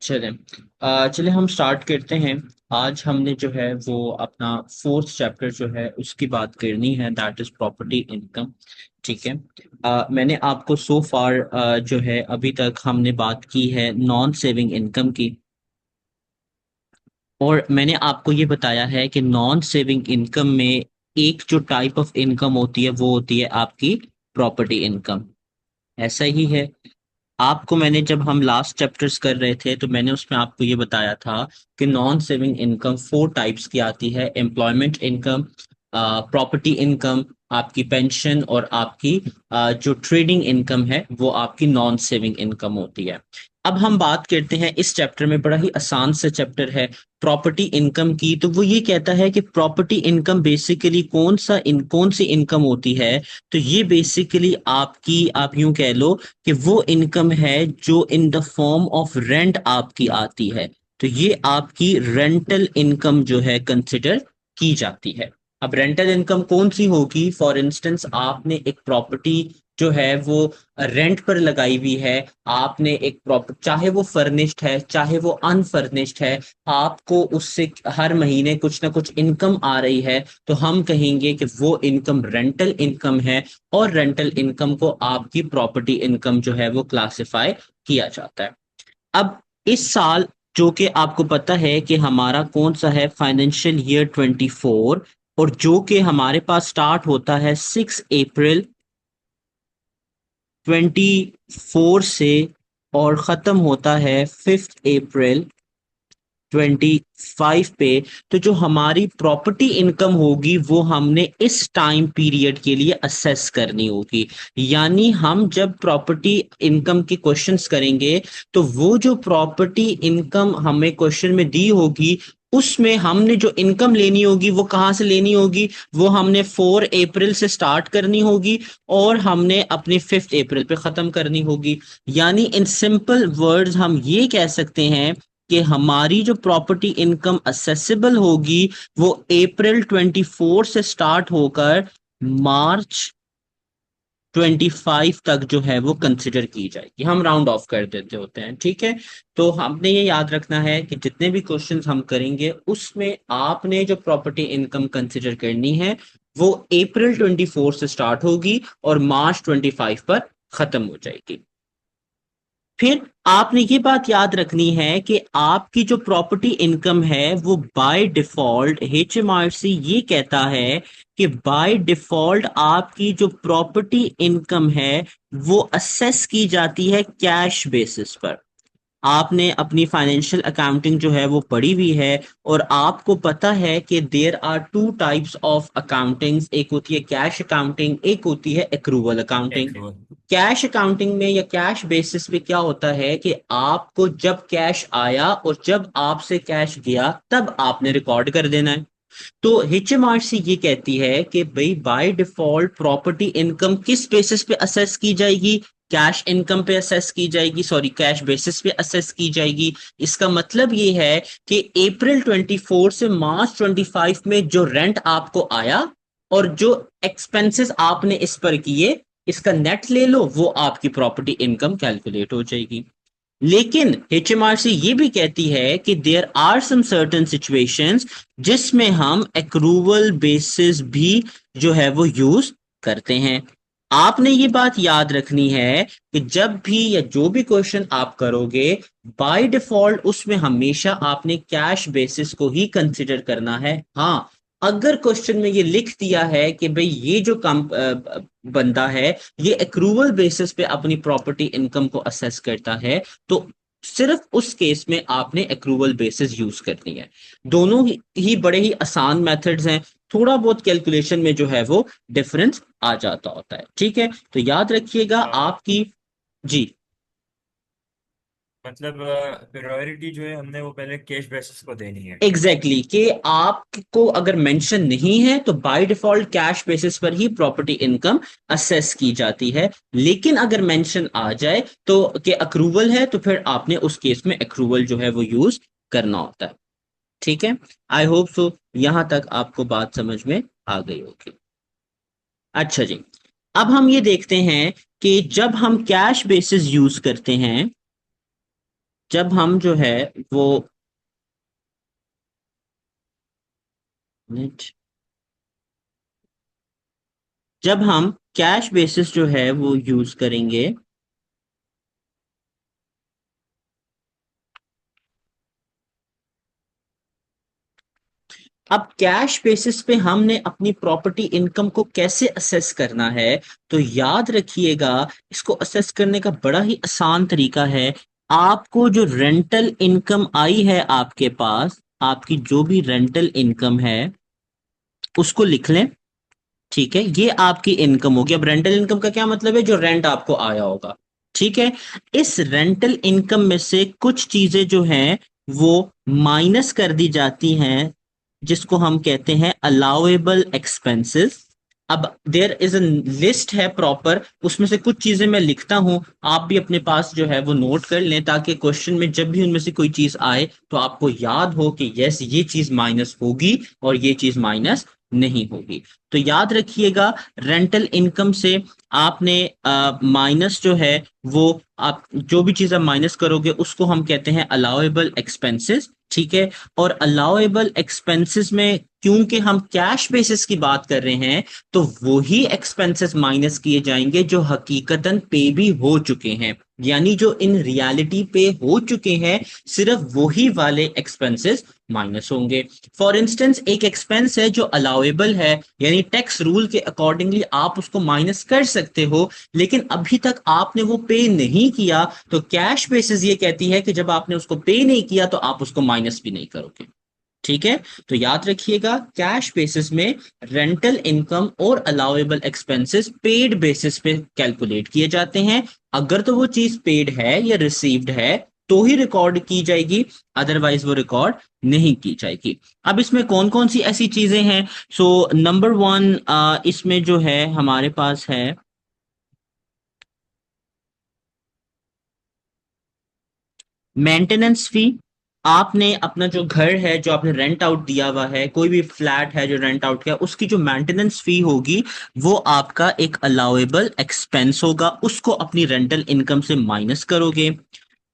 चलें चलिए हम स्टार्ट करते हैं। आज हमने जो है वो अपना फोर्थ चैप्टर जो है उसकी बात करनी है, दैट इज प्रॉपर्टी इनकम। ठीक है। मैंने आपको सो फार जो है अभी तक हमने बात की है नॉन सेविंग इनकम की। और मैंने आपको ये बताया है कि नॉन सेविंग इनकम में एक जो टाइप ऑफ इनकम होती है वो होती है आपकी प्रॉपर्टी इनकम। ऐसा ही है। आपको मैंने जब हम लास्ट चैप्टर्स कर रहे थे तो मैंने उसमें आपको ये बताया था कि non saving income four types की आती है: एम्प्लॉयमेंट इनकम, प्रॉपर्टी इनकम, आपकी पेंशन, और आपकी जो ट्रेडिंग इनकम है वो आपकी नॉन सेविंग इनकम होती है। अब हम बात करते हैं इस चैप्टर में, बड़ा ही आसान सा चैप्टर है प्रॉपर्टी इनकम की। तो वो ये कहता है कि प्रॉपर्टी इनकम बेसिकली कौन सी इनकम होती है। तो ये बेसिकली आपकी, आप यूं कह लो कि वो इनकम है जो in the form of rent आपकी आती है। तो ये आपकी रेंटल इनकम जो है कंसिडर की जाती है। अब रेंटल इनकम कौन सी होगी? फॉर इंस्टेंस आपने एक प्रॉपर्टी जो है वो रेंट पर लगाई हुई है। आपने एक प्रॉपर्टी, चाहे वो फर्निश्ड है चाहे वो अनफर्निश्ड है, आपको उससे हर महीने कुछ ना कुछ इनकम आ रही है, तो हम कहेंगे कि वो इनकम रेंटल इनकम है। और रेंटल इनकम को आपकी प्रॉपर्टी इनकम जो है वो क्लासिफाई किया जाता है। अब इस साल, जो कि आपको पता है कि हमारा कौन सा है, फाइनेंशियल ईयर 24, और जो कि हमारे पास स्टार्ट होता है 6 अप्रैल 24 से और खत्म होता है 5 अप्रैल 25 पे। तो जो हमारी प्रॉपर्टी इनकम होगी वो हमने इस टाइम पीरियड के लिए असेस करनी होगी। यानी हम जब प्रॉपर्टी इनकम के क्वेश्चंस करेंगे तो वो जो प्रॉपर्टी इनकम हमें क्वेश्चन में दी होगी उसमें हमने जो इनकम लेनी होगी वो कहाँ से लेनी होगी? वो हमने 4 अप्रैल से स्टार्ट करनी होगी और हमने अपनी 5 अप्रैल पे खत्म करनी होगी। यानी इन सिंपल वर्ड्स हम ये कह सकते हैं कि हमारी जो प्रॉपर्टी इनकम असेसिबल होगी वो अप्रैल 24 से स्टार्ट होकर मार्च 25 तक जो है वो कंसिडर की जाएगी। हम राउंड ऑफ कर देते होते हैं, ठीक है। तो हमने ये याद रखना है कि जितने भी क्वेश्चंस हम करेंगे उसमें आपने जो प्रॉपर्टी इनकम कंसिडर करनी है वो अप्रैल 24 से स्टार्ट होगी और मार्च 25 पर खत्म हो जाएगी। फिर आपने ये बात याद रखनी है कि आपकी जो प्रॉपर्टी इनकम है वो बाय डिफॉल्ट, एचएमआरसी ये कहता है कि बाय डिफॉल्ट आपकी जो प्रॉपर्टी इनकम है वो असेस की जाती है कैश बेसिस पर। आपने अपनी फाइनेंशियल अकाउंटिंग जो है वो पढ़ी हुई है और आपको पता है कि there are two types of accounting, एक होती है कैश अकाउंटिंग, एक होती है एक्रूवल अकाउंटिंग। एक वो। कैश अकाउंटिंग में या कैश बेसिस पे क्या होता है कि आपको जब कैश आया और जब आपसे कैश गया तब आपने रिकॉर्ड कर देना है। तो एचएमआरसी ये कहती है कि भाई बाय डिफॉल्ट प्रॉपर्टी इनकम किस बेसिस पे असेस की जाएगी? कैश इनकम पे असेस की जाएगी, सॉरी कैश बेसिस पे असेस की जाएगी। इसका मतलब ये है कि अप्रैल 24 से मार्च 25 में जो रेंट आपको आया और जो एक्सपेंसेस आपने इस पर किए, इसका नेट ले लो, वो आपकी प्रॉपर्टी इनकम कैलकुलेट हो जाएगी। लेकिन एचएमआरसी ये भी कहती है कि there are some certain situations जिसमें हम एक्रूवल बेसिस भी जो है वो यूज करते हैं। आपने ये बात याद रखनी है कि जब भी या जो भी क्वेश्चन आप करोगे बाय डिफॉल्ट उसमें हमेशा आपने कैश बेसिस को ही कंसिडर करना है। हाँ, अगर क्वेश्चन में ये लिख दिया है कि भाई ये जो कम बंदा है ये एक्रूवल बेसिस पे अपनी प्रॉपर्टी इनकम को असेस करता है, तो सिर्फ उस केस में आपने एक्रूवल बेसिस यूज करनी है। दोनों ही बड़े ही आसान मेथड्स हैं। थोड़ा बहुत कैलकुलेशन में जो है वो डिफरेंस आ जाता होता है, ठीक है। तो याद रखिएगा आपकी। जी। मतलब प्रायोरिटी जो है हमने वो पहले कैश बेसिस को देनी है। एग्जैक्टली exactly, कि आपको अगर मेंशन नहीं है तो बाय डिफॉल्ट कैश बेसिस पर ही प्रॉपर्टी इनकम असेस की जाती है। लेकिन अगर मेंशन आ जाए तो कि अक्रूवल है तो फिर आपने उस केस में अक्रूवल जो है वो यूज करना होता है, ठीक है। आई होप सो यहां तक आपको बात समझ में आ गई होगी। अच्छा जी। अब हम ये देखते हैं कि जब हम कैश बेसिस यूज करते हैं जब हम जो है वो जब हम कैश बेसिस जो है वो यूज करेंगे, अब कैश बेसिस पे हमने अपनी प्रॉपर्टी इनकम को कैसे असेस करना है? तो याद रखिएगा, इसको असेस करने का बड़ा ही आसान तरीका है। आपको जो रेंटल इनकम आई है आपके पास, आपकी जो भी रेंटल इनकम है उसको लिख लें। ठीक है, ये आपकी इनकम होगी। अब रेंटल इनकम का क्या मतलब है? जो रेंट आपको आया होगा। ठीक है, इस रेंटल इनकम में से कुछ चीजें जो हैं वो माइनस कर दी जाती हैं, जिसको हम कहते हैं अलाउएबल एक्सपेंसेस। अब देयर इज अ लिस्ट है प्रॉपर, उसमें से कुछ चीजें मैं लिखता हूं, आप भी अपने पास जो है वो नोट कर लें, ताकि क्वेश्चन में जब भी उनमें से कोई चीज आए तो आपको याद हो कि यस, ये चीज माइनस होगी और ये चीज माइनस नहीं होगी। तो याद रखिएगा, रेंटल इनकम से आपने माइनस जो है वो, आप जो भी चीज आप माइनस करोगे उसको हम कहते हैं अलाउएबल एक्सपेंसेस। ठीक है, और अलाउएबल एक्सपेंसेस में क्योंकि हम कैश बेसिस की बात कर रहे हैं, तो वही एक्सपेंसेस माइनस किए जाएंगे जो हकीकतन पे भी हो चुके हैं, यानी जो इन रियलिटी पे हो चुके हैं, सिर्फ वही वाले एक्सपेंसेस माइनस होंगे। फॉर इंस्टेंस, एक एक्सपेंस है जो अलाउएबल है, यानी टैक्स रूल के अकॉर्डिंगली आप उसको माइनस कर सकते हो, लेकिन अभी तक आपने वो पे नहीं किया, तो कैश बेसिस ये कहती है कि जब आपने उसको पे नहीं किया तो आप उसको माइनस भी नहीं करोगे। ठीक है, तो याद रखिएगा, कैश बेसिस में रेंटल इनकम और अलाउएबल एक्सपेंसेस पेड बेसिस पे कैलकुलेट किए जाते हैं। अगर तो वो चीज पेड है या रिसीव्ड है तो ही रिकॉर्ड की जाएगी, अदरवाइज वो रिकॉर्ड नहीं की जाएगी। अब इसमें कौन कौन सी ऐसी चीजें हैं? सो नंबर वन, इसमें जो है हमारे पास है मेंटेनेंस फी। आपने अपना जो घर है जो आपने रेंट आउट दिया हुआ है, कोई भी फ्लैट है जो रेंट आउट किया, उसकी जो मेंटेनेंस फी होगी वो आपका एक अलाउएबल एक्सपेंस होगा, उसको अपनी रेंटल इनकम से माइनस करोगे।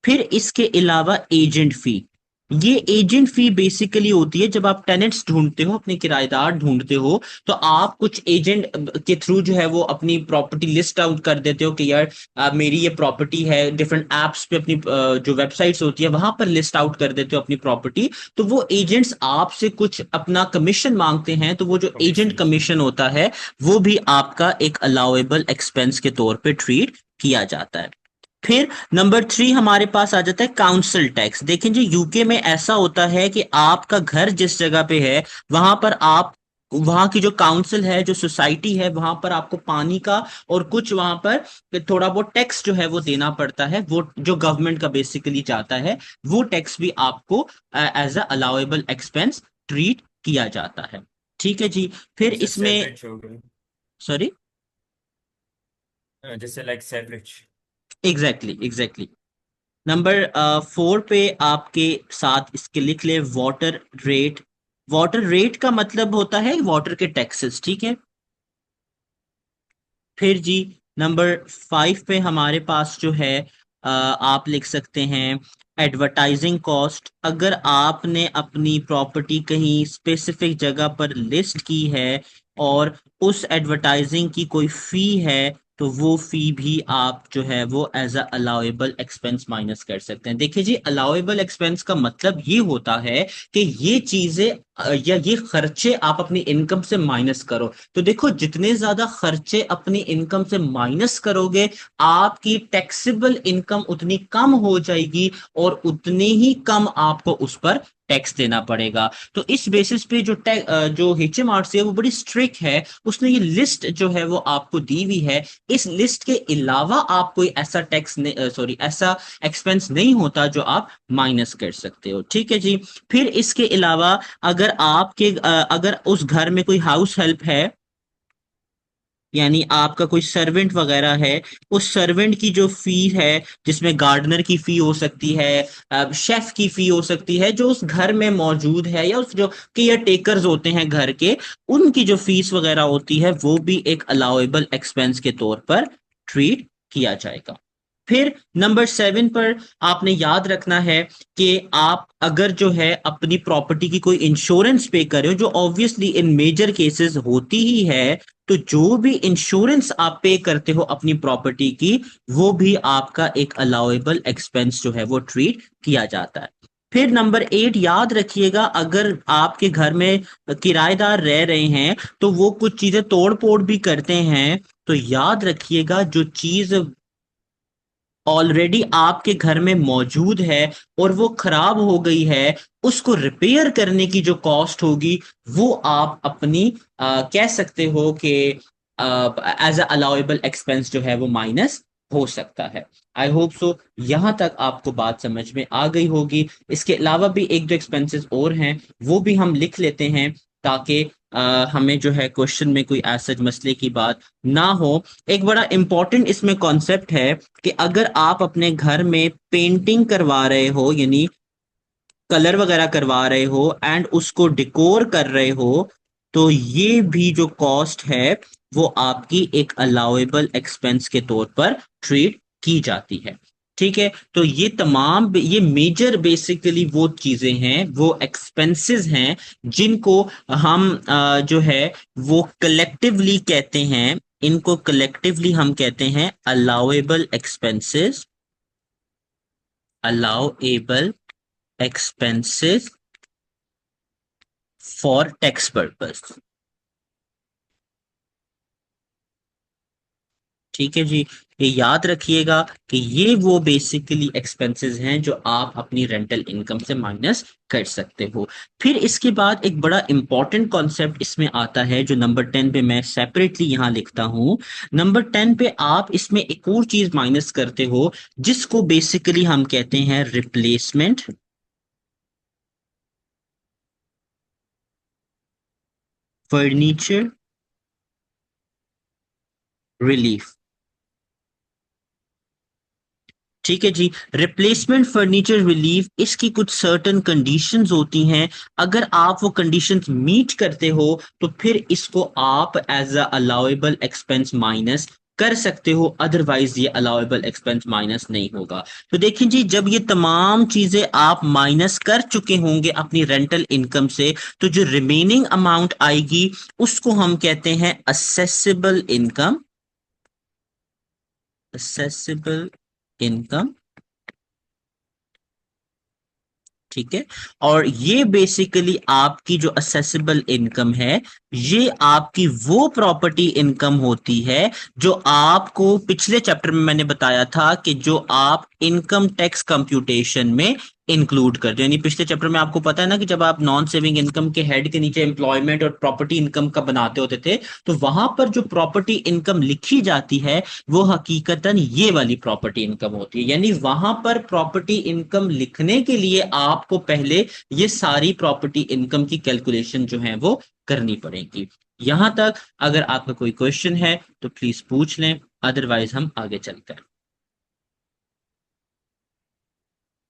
फिर इसके अलावा एजेंट फी, ये एजेंट फी बेसिकली होती है जब आप टेनेंट्स ढूंढते हो, अपने किराएदार ढूंढते हो, तो आप कुछ एजेंट के थ्रू जो है वो अपनी प्रॉपर्टी लिस्ट आउट कर देते हो कि यार मेरी ये प्रॉपर्टी है, डिफरेंट एप्स पे अपनी जो वेबसाइट्स होती है वहां पर लिस्ट आउट कर देते हो अपनी प्रॉपर्टी। तो वो एजेंट्स आपसे कुछ अपना कमीशन मांगते हैं, तो वो जो एजेंट कमीशन। कमीशन होता है वो भी आपका एक अलाउएबल एक्सपेंस के तौर पे ट्रीट किया जाता है। फिर नंबर थ्री हमारे पास आ जाता है काउंसिल टैक्स। देखें जी, यूके में ऐसा होता है कि आपका घर जिस जगह पे है वहां पर आप, वहां की जो काउंसिल है, जो सोसाइटी है, वहां पर आपको पानी का और कुछ वहां पर थोड़ा बहुत टैक्स जो है वो देना पड़ता है, वो जो गवर्नमेंट का बेसिकली जाता है, वो टैक्स भी आपको as a allowable expense treat किया जाता है। ठीक है जी। फिर जैसे इसमें, सेपरेट हो गए। सॉरी, जैसे like separate. Exactly exactly. Number four पे आपके साथ इसके लिख ले वाटर रेट। वाटर रेट का मतलब होता है वाटर के टैक्सेस। ठीक है, फिर जी नंबर फाइव पे हमारे पास जो है आप लिख सकते हैं एडवर्टाइजिंग कॉस्ट। अगर आपने अपनी प्रॉपर्टी कहीं स्पेसिफिक जगह पर लिस्ट की है और उस एडवर्टाइजिंग की कोई फी है, तो वो फी भी आप जो है वो as a allowable expense minus कर सकते हैं। देखिए जी, अलाउएबल एक्सपेंस का मतलब ये होता है कि ये चीजें या ये खर्चे आप अपनी इनकम से माइनस करो। तो देखो, जितने ज्यादा खर्चे अपनी इनकम से माइनस करोगे, आपकी टैक्सेबल इनकम उतनी कम हो जाएगी और उतने ही कम आपको उस पर टैक्स देना पड़ेगा। तो इस बेसिस पे जो HMRC है वो बड़ी स्ट्रिक्ट है, उसने ये लिस्ट जो है वो आपको दी हुई है। इस लिस्ट के अलावा आप कोई ऐसा टैक्स, सॉरी, ऐसा एक्सपेंस नहीं होता जो आप माइनस कर सकते हो। ठीक है जी। फिर इसके अलावा अगर उस घर में कोई हाउस हेल्प है, यानी आपका कोई सर्वेंट वगैरह है, उस सर्वेंट की जो फी है, जिसमें गार्डनर की फी हो सकती है, शेफ की फी हो सकती है, जो उस घर में मौजूद है, या उस जो केयर टेकर्स होते हैं घर के, उनकी जो फीस वगैरह होती है वो भी एक अलाउएबल एक्सपेंस के तौर पर ट्रीट किया जाएगा। फिर नंबर 7 पर आपने याद रखना है कि आप अगर जो है अपनी प्रॉपर्टी की कोई इंश्योरेंस पे कर रहे हो, जो ऑब्वियसली इन मेजर केसेस होती ही है, तो जो भी इंश्योरेंस आप पे करते हो अपनी प्रॉपर्टी की, वो भी आपका एक अलाउएबल एक्सपेंस जो है वो ट्रीट किया जाता है। फिर नंबर 8 याद रखिएगा, अगर आपके घर में किराएदार रह रहे हैं तो वो कुछ चीजें तोड़ फोड़ भी करते हैं, तो याद रखिएगा जो चीज ऑलरेडी आपके घर में मौजूद है और वो खराब हो गई है, उसको रिपेयर करने की जो कॉस्ट होगी वो आप अपनी कह सकते हो कि एज अ अलाउएबल एक्सपेंस जो है वो माइनस हो सकता है। आई होप सो यहां तक आपको बात समझ में आ गई होगी। इसके अलावा भी एक दो एक्सपेंसेस और हैं, वो भी हम लिख लेते हैं ताकि हमें जो है क्वेश्चन में कोई ऐसा मसले की बात ना हो। एक बड़ा इंपॉर्टेंट इसमें कॉन्सेप्ट है कि अगर आप अपने घर में पेंटिंग करवा रहे हो, यानी कलर वगैरह करवा रहे हो एंड उसको डिकोर कर रहे हो, तो ये भी जो कॉस्ट है वो आपकी एक अलाउएबल एक्सपेंस के तौर पर ट्रीट की जाती है। ठीक है, तो ये तमाम ये मेजर बेसिकली वो चीजें हैं, वो एक्सपेंसेस हैं जिनको हम जो है वो कलेक्टिवली कहते हैं, इनको कलेक्टिवली हम कहते हैं allowable expenses, allowable expenses for tax purpose। ठीक है जी, ये याद रखिएगा कि ये वो बेसिकली एक्सपेंसेस हैं जो आप अपनी रेंटल इनकम से माइनस कर सकते हो। फिर इसके बाद एक बड़ा इंपॉर्टेंट कॉन्सेप्ट इसमें आता है जो नंबर 10 पे मैं सेपरेटली यहां लिखता हूं। नंबर 10 पे आप इसमें एक और चीज माइनस करते हो जिसको बेसिकली हम कहते हैं रिप्लेसमेंट फर्नीचर रिलीफ। ठीक है जी, रिप्लेसमेंट फर्नीचर रिलीफ, इसकी कुछ सर्टेन कंडीशंस होती हैं। अगर आप वो कंडीशंस मीट करते हो तो फिर इसको आप as a allowable expense minus कर सकते हो, अदरवाइज ये अलाउएबल एक्सपेंस माइनस नहीं होगा। तो देखिए जी, जब ये तमाम चीजें आप माइनस कर चुके होंगे अपनी रेंटल इनकम से, तो जो रिमेनिंग अमाउंट आएगी उसको हम कहते हैं असेसिबल इनकम, असेसिबल इनकम। ठीक है, और ये बेसिकली आपकी जो असेसिबल इनकम है, ये आपकी वो प्रॉपर्टी इनकम होती है जो आपको पिछले चैप्टर में मैंने बताया था कि जो आप इनकम टैक्स कंप्यूटेशन में इंक्लूड कर दो। यानी पिछले चैप्टर में आपको पता है ना कि जब आप नॉन सेविंग इनकम के हेड के नीचे एम्प्लॉयमेंट और प्रॉपर्टी इनकम का बनाते होते थे, तो वहां पर जो प्रॉपर्टी इनकम लिखी जाती है वो हकीकतन ये वाली प्रॉपर्टी इनकम होती है। यानी वहां पर प्रॉपर्टी इनकम लिखने के लिए आपको पहले ये सारी प्रॉपर्टी इनकम की कैलकुलेशन जो है वो करनी पड़ेगी। यहां तक अगर आपका कोई क्वेश्चन है तो प्लीज पूछ लें, अदरवाइज हम आगे चलते हैं।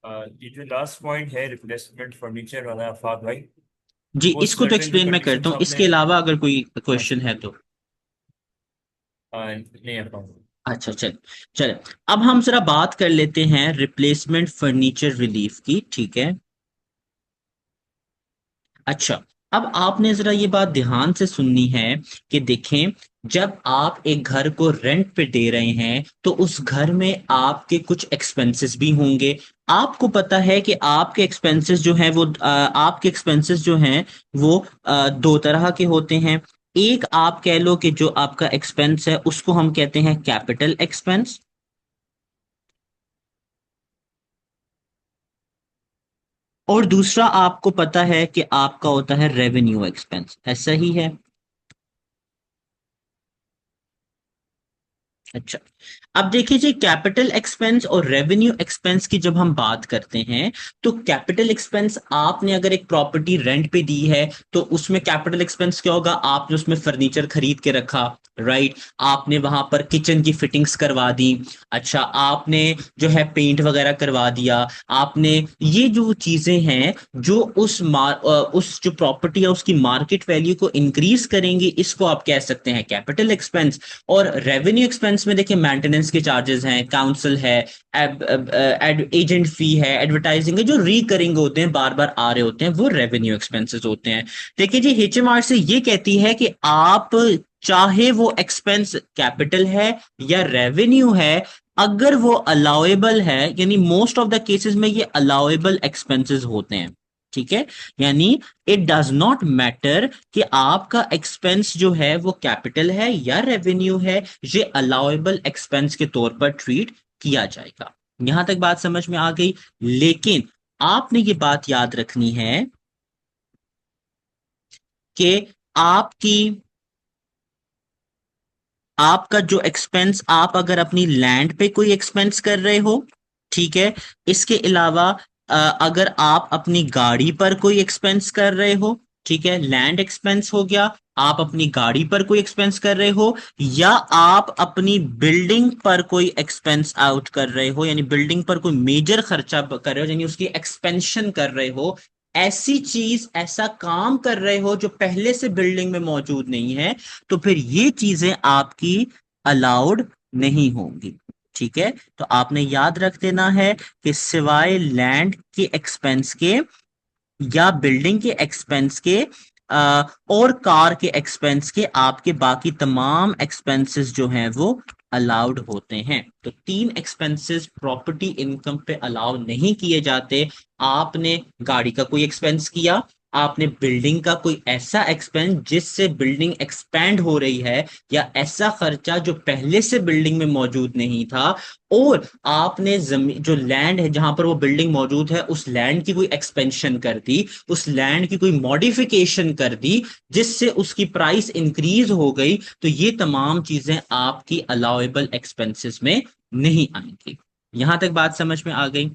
ये जो लास्ट पॉइंट है रिप्लेसमेंट फर्नीचर वाला आफाक भाई, जी, वो इसको तो सर्टेन जो एक्सप्लेन मैं करता कंडीशंस हूँ, आपने। इसके अलावा अगर कोई हाँ क्वेश्चन है तो। नहीं आता हूँ। अच्छा, चल चल, अब हम जरा बात कर लेते हैं रिप्लेसमेंट फर्नीचर रिलीफ की। ठीक है, अच्छा, अब आपने जरा ये बात ध्यान से सुननी है कि देखें, जब आप एक घर को रेंट पे दे रहे हैं तो उस घर में आपके कुछ एक्सपेंसेस भी होंगे। आपको पता है कि आपके एक्सपेंसेस जो हैं वो आपके एक्सपेंसेस जो हैं वो दो तरह के होते हैं। एक आप कह लो कि जो आपका एक्सपेंस है उसको हम कहते हैं कैपिटल एक्सपेंस, और दूसरा आपको पता है कि आपका होता है रेवेन्यू एक्सपेंस। ऐसा ही है? अच्छा, अब देखिए जी, कैपिटल एक्सपेंस और रेवेन्यू एक्सपेंस की जब हम बात करते हैं, तो कैपिटल एक्सपेंस, आपने अगर एक प्रॉपर्टी रेंट पे दी है तो उसमें कैपिटल एक्सपेंस क्या होगा? आपने उसमें फर्नीचर खरीद के रखा, राइट, आपने वहां पर किचन की फिटिंग्स करवा दी, अच्छा, आपने जो है पेंट वगैरह करवा दिया, आपने ये जो चीजें हैं जो उस जो प्रॉपर्टी है उसकी मार्केट वैल्यू को इंक्रीज करेंगी, इसको आप कह सकते हैं कैपिटल एक्सपेंस। और रेवेन्यू एक्सपेंस में देखिए मेंटेनेंस के चार्जेस हैं, काउंसिल है, एजेंट फी है, एडवर्टाइजिंग है, जो रिकरिंग होते हैं, बार बार आ रहे होते हैं, वो रेवेन्यू एक्सपेंसेस होते हैं। देखिए जी, एचएमआर से ये कहती है कि आप चाहे वो एक्सपेंस कैपिटल है या रेवेन्यू है, अगर वो अलाउएबल है, यानी मोस्ट ऑफ द केसेस में ये अलाउएबल एक्सपेंसेस होते हैं, ठीक है। यानी इट डज नॉट मैटर कि आपका एक्सपेंस जो है वो कैपिटल है या रेवेन्यू है, ये अलाउएबल एक्सपेंस के तौर पर ट्रीट किया जाएगा। यहां तक बात समझ में आ गई। लेकिन आपने ये बात याद रखनी है कि आपकी आपका जो एक्सपेंस, आप अगर अपनी लैंड पे कोई एक्सपेंस कर रहे हो, ठीक है, इसके अलावा अगर आप अपनी गाड़ी पर कोई एक्सपेंस कर रहे हो, ठीक है, लैंड एक्सपेंस हो गया, आप अपनी गाड़ी पर कोई एक्सपेंस कर रहे हो, या आप अपनी बिल्डिंग पर कोई एक्सपेंस आउट कर रहे हो, यानी बिल्डिंग पर कोई मेजर खर्चा कर रहे हो, यानी उसकी एक्सपेंशन कर रहे हो, ऐसी चीज, ऐसा काम कर रहे हो जो पहले से बिल्डिंग में मौजूद नहीं है, तो फिर ये चीजें आपकी अलाउड नहीं होंगी, ठीक है। तो आपने याद रख देना है कि सिवाय लैंड के एक्सपेंस के या बिल्डिंग के एक्सपेंस के और कार के एक्सपेंस के, आपके बाकी तमाम एक्सपेंसेस जो हैं वो अलाउड होते हैं। तो 3 एक्सपेंसेस प्रॉपर्टी इनकम पे अलाउ नहीं किए जाते। आपने गाड़ी का कोई एक्सपेंस किया, आपने बिल्डिंग का कोई ऐसा एक्सपेंस जिससे बिल्डिंग एक्सपैंड हो रही है, या ऐसा खर्चा जो पहले से बिल्डिंग में मौजूद नहीं था, और आपने जमीन, जो लैंड है जहां पर वो बिल्डिंग मौजूद है, उस लैंड की कोई एक्सपेंशन कर दी, उस लैंड की कोई मॉडिफिकेशन कर दी जिससे उसकी प्राइस इंक्रीज हो गई, तो ये तमाम चीजें आपकी अलाउएबल एक्सपेंसेस में नहीं आएंगी। यहां तक बात समझ में आ गई।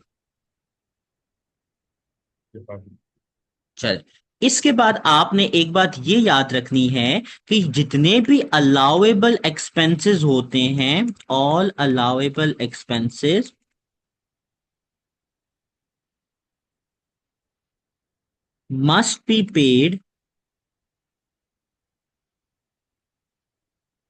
चल, इसके बाद आपने एक बात ये याद रखनी है कि जितने भी अलाउएबल एक्सपेंसेस होते हैं, all allowable expenses must be paid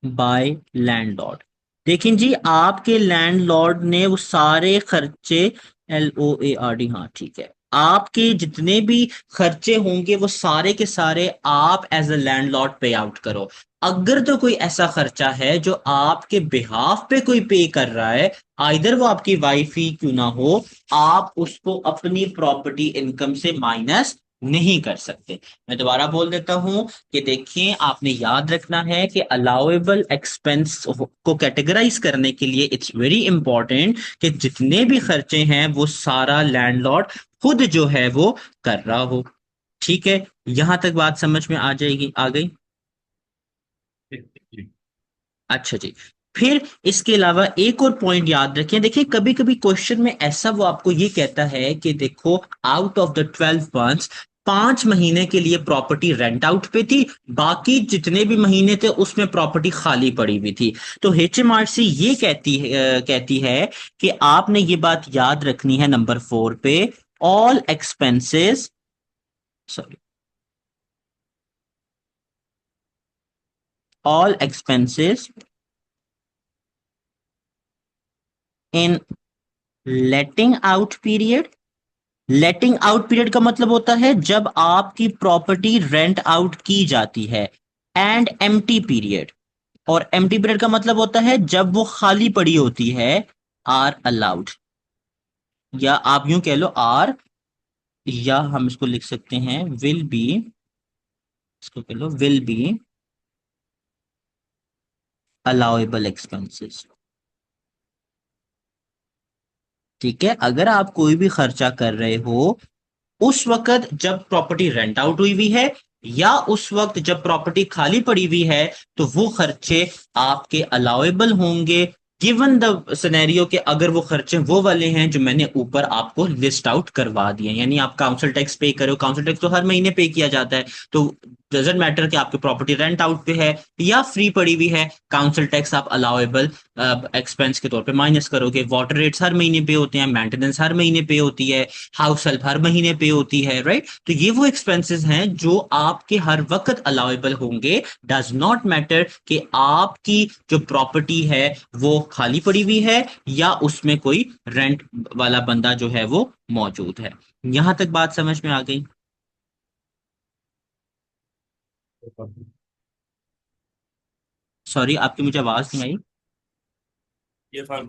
by landlord. लेकिन जी, आपके लैंडलॉर्ड ने वो सारे खर्चे, LOARD, हाँ ठीक है, आपके जितने भी खर्चे होंगे वो सारे के सारे आप एज अ लैंडलॉर्ड पे आउट करो। अगर तो कोई ऐसा खर्चा है जो आपके बिहाफ पे कोई पे कर रहा है, आइदर वो आपकी वाइफ ही क्यों ना हो, आप उसको अपनी प्रॉपर्टी इनकम से माइनस नहीं कर सकते। मैं दोबारा बोल देता हूं कि देखिए, आपने याद रखना है कि अलाउएबल एक्सपेंस को कैटेगराइज करने के लिए इट्स वेरी इंपॉर्टेंट कि जितने भी खर्चे हैं वो सारा लैंडलॉर्ड खुद जो है वो कर रहा हो, ठीक है। यहां तक बात समझ में आ जाएगी, आ गई। अच्छा जी, फिर इसके अलावा एक और पॉइंट याद रखें। देखिए, कभी कभी क्वेश्चन में ऐसा वो आपको ये कहता है कि देखो, आउट ऑफ द 12 मंथ्स, 5 महीने के लिए प्रॉपर्टी रेंट आउट पे थी, बाकी जितने भी महीने थे उसमें प्रॉपर्टी खाली पड़ी हुई थी। तो HMRC ये कहती है कि आपने ये बात याद रखनी है नंबर 4 पे, all expenses, sorry, all expenses in letting out period. Letting out period का मतलब होता है जब आपकी प्रॉपर्टी रेंट आउट की जाती है, एंड एम्प्टी पीरियड, और एम्प्टी पीरियड का मतलब होता है जब वो खाली पड़ी होती है, आर अलाउड, या आप यूं कह लो आर, या हम इसको लिख सकते हैं विल बी, इसको कह लो विल बी अलाउएबल एक्सपेंसेस, ठीक है। अगर आप कोई भी खर्चा कर रहे हो उस वक्त जब प्रॉपर्टी रेंट आउट हुई हुई है, या उस वक्त जब प्रॉपर्टी खाली पड़ी हुई है, तो वो खर्चे आपके अलाउएबल होंगे, गिवन द सिनेरियो के अगर वो खर्चे वो वाले हैं जो मैंने ऊपर आपको लिस्ट आउट करवा दिए। यानी आप काउंसिल टैक्स पे करो, काउंसिल टैक्स तो हर महीने पे किया जाता है, तो डजंट मैटर कि आपकी प्रॉपर्टी रेंट आउट पे है या फ्री पड़ी हुई है, काउंसिल टैक्स आप अलाउेबल एक्सपेंस के तौर पे माइनस करोगे। वाटर रेट्स हर महीने पे होते हैं, मेंटेनेंस हर महीने पे होती है, हाउस हेल्प हर महीने पे होती है, राइट। तो ये वो एक्सपेंसेस हैं जो आपके हर वक्त अलाउेबल होंगे। डज नॉट मैटर कि आपकी जो प्रॉपर्टी है वो खाली पड़ी हुई है या उसमें कोई रेंट वाला बंदा जो है वो मौजूद है। यहां तक बात समझ में आ गई? सॉरी, आपकी मुझे आवाज नहीं आई। ये फार्म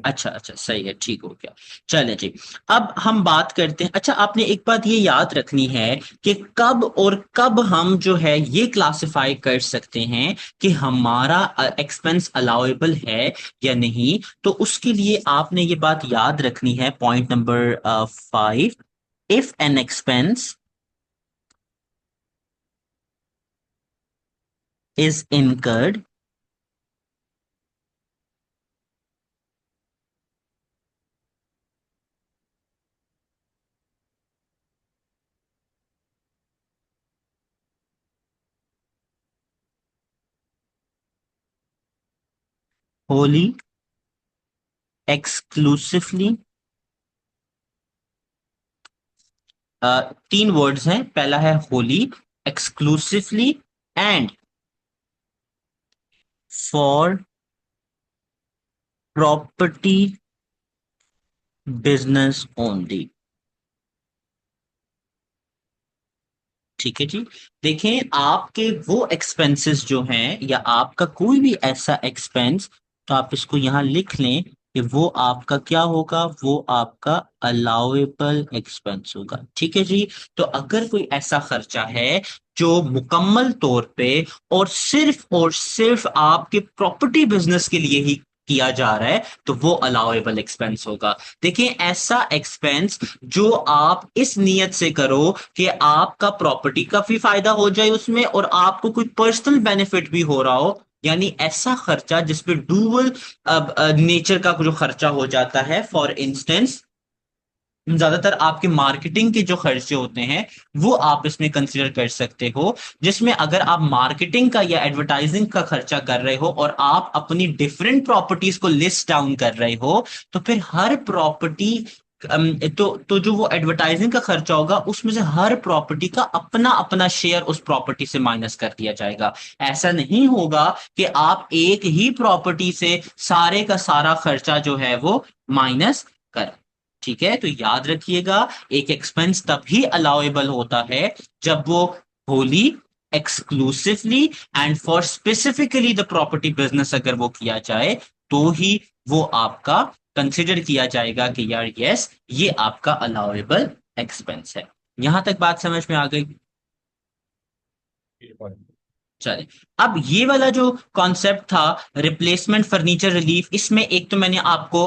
अच्छा अच्छा, सही है, ठीक हो गया। चलें जी। अब हम बात करते हैं। अच्छा, आपने एक बात ये याद रखनी है कि कब और कब हम जो है ये क्लासिफाई कर सकते हैं कि हमारा एक्सपेंस अलाउेबल है या नहीं। तो उसके लिए आपने ये बात याद रखनी है, point number 5। If an expense is incurred wholly, exclusively, तीन वर्ड्स हैं। पहला है Holi, exclusively and for property business only. ठीक है जी। देखें, आपके वो एक्सपेंसेस जो हैं या आपका कोई भी ऐसा एक्सपेंस, तो आप इसको यहां लिख लें कि वो आपका क्या होगा, वो आपका अलाउेबल एक्सपेंस होगा। ठीक है जी। तो अगर कोई ऐसा खर्चा है जो मुकम्मल तौर पे और सिर्फ आपके प्रॉपर्टी बिजनेस के लिए ही किया जा रहा है, तो वो अलाउेबल एक्सपेंस होगा। देखिए, ऐसा एक्सपेंस जो आप इस नियत से करो कि आपका प्रॉपर्टी का भी फायदा हो जाए उसमें और आपको कोई पर्सनल बेनिफिट भी हो रहा हो, यानी ऐसा खर्चा जिसपे डुअल नेचर का जो खर्चा हो जाता है। फॉर इंस्टेंस, ज्यादातर आपके मार्केटिंग के जो खर्चे होते हैं वो आप इसमें कंसिडर कर सकते हो, जिसमें अगर आप मार्केटिंग का या एडवर्टाइजिंग का खर्चा कर रहे हो और आप अपनी डिफरेंट प्रॉपर्टीज को लिस्ट डाउन कर रहे हो, तो फिर हर प्रॉपर्टी तो जो वो एडवर्टाइजिंग का खर्चा होगा उसमें से हर प्रॉपर्टी का अपना अपना शेयर उस प्रॉपर्टी से माइनस कर दिया जाएगा। ऐसा नहीं होगा कि आप एक ही प्रॉपर्टी से सारे का सारा खर्चा जो है वो माइनस कर। ठीक है, तो याद रखिएगा, एक एक्सपेंस तभी अलाउेबल होता है जब वो Holi, exclusively and for specifically the property business अगर वो किया जाए, तो ही वो आपका कंसिडर किया जाएगा कि यार यस, ये आपका अलाउेबल एक्सपेंस है। यहां तक बात समझ में आ गई? चले। अब ये वाला जो कॉन्सेप्ट था, रिप्लेसमेंट फर्नीचर रिलीफ, इसमें एक तो मैंने आपको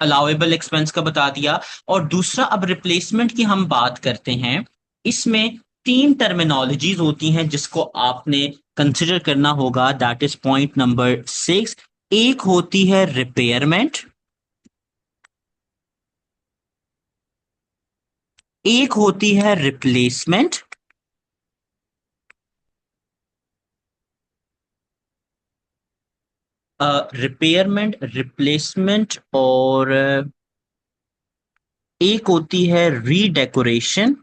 अलाउेबल एक्सपेंस का बता दिया, और दूसरा अब रिप्लेसमेंट की हम बात करते हैं। इसमें तीन टर्मिनोलॉजीज होती हैं जिसको आपने कंसिडर करना होगा, दैट इज पॉइंट नंबर 6। एक होती है रिपेयरमेंट, एक होती है रिप्लेसमेंट, रिपेयरमेंट, रिप्लेसमेंट, और एक होती है रीडेकोरेशन।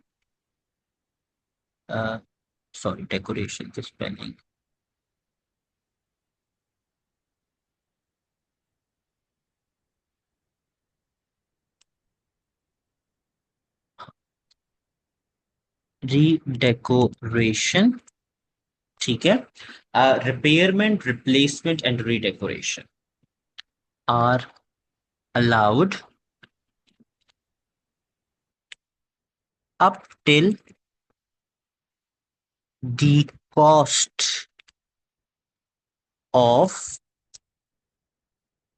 सॉरी, डेकोरेशन की स्पेलिंग रीडेकोरेशन। ठीक है। Repairment, replacement and redecoration are allowed up till the cost of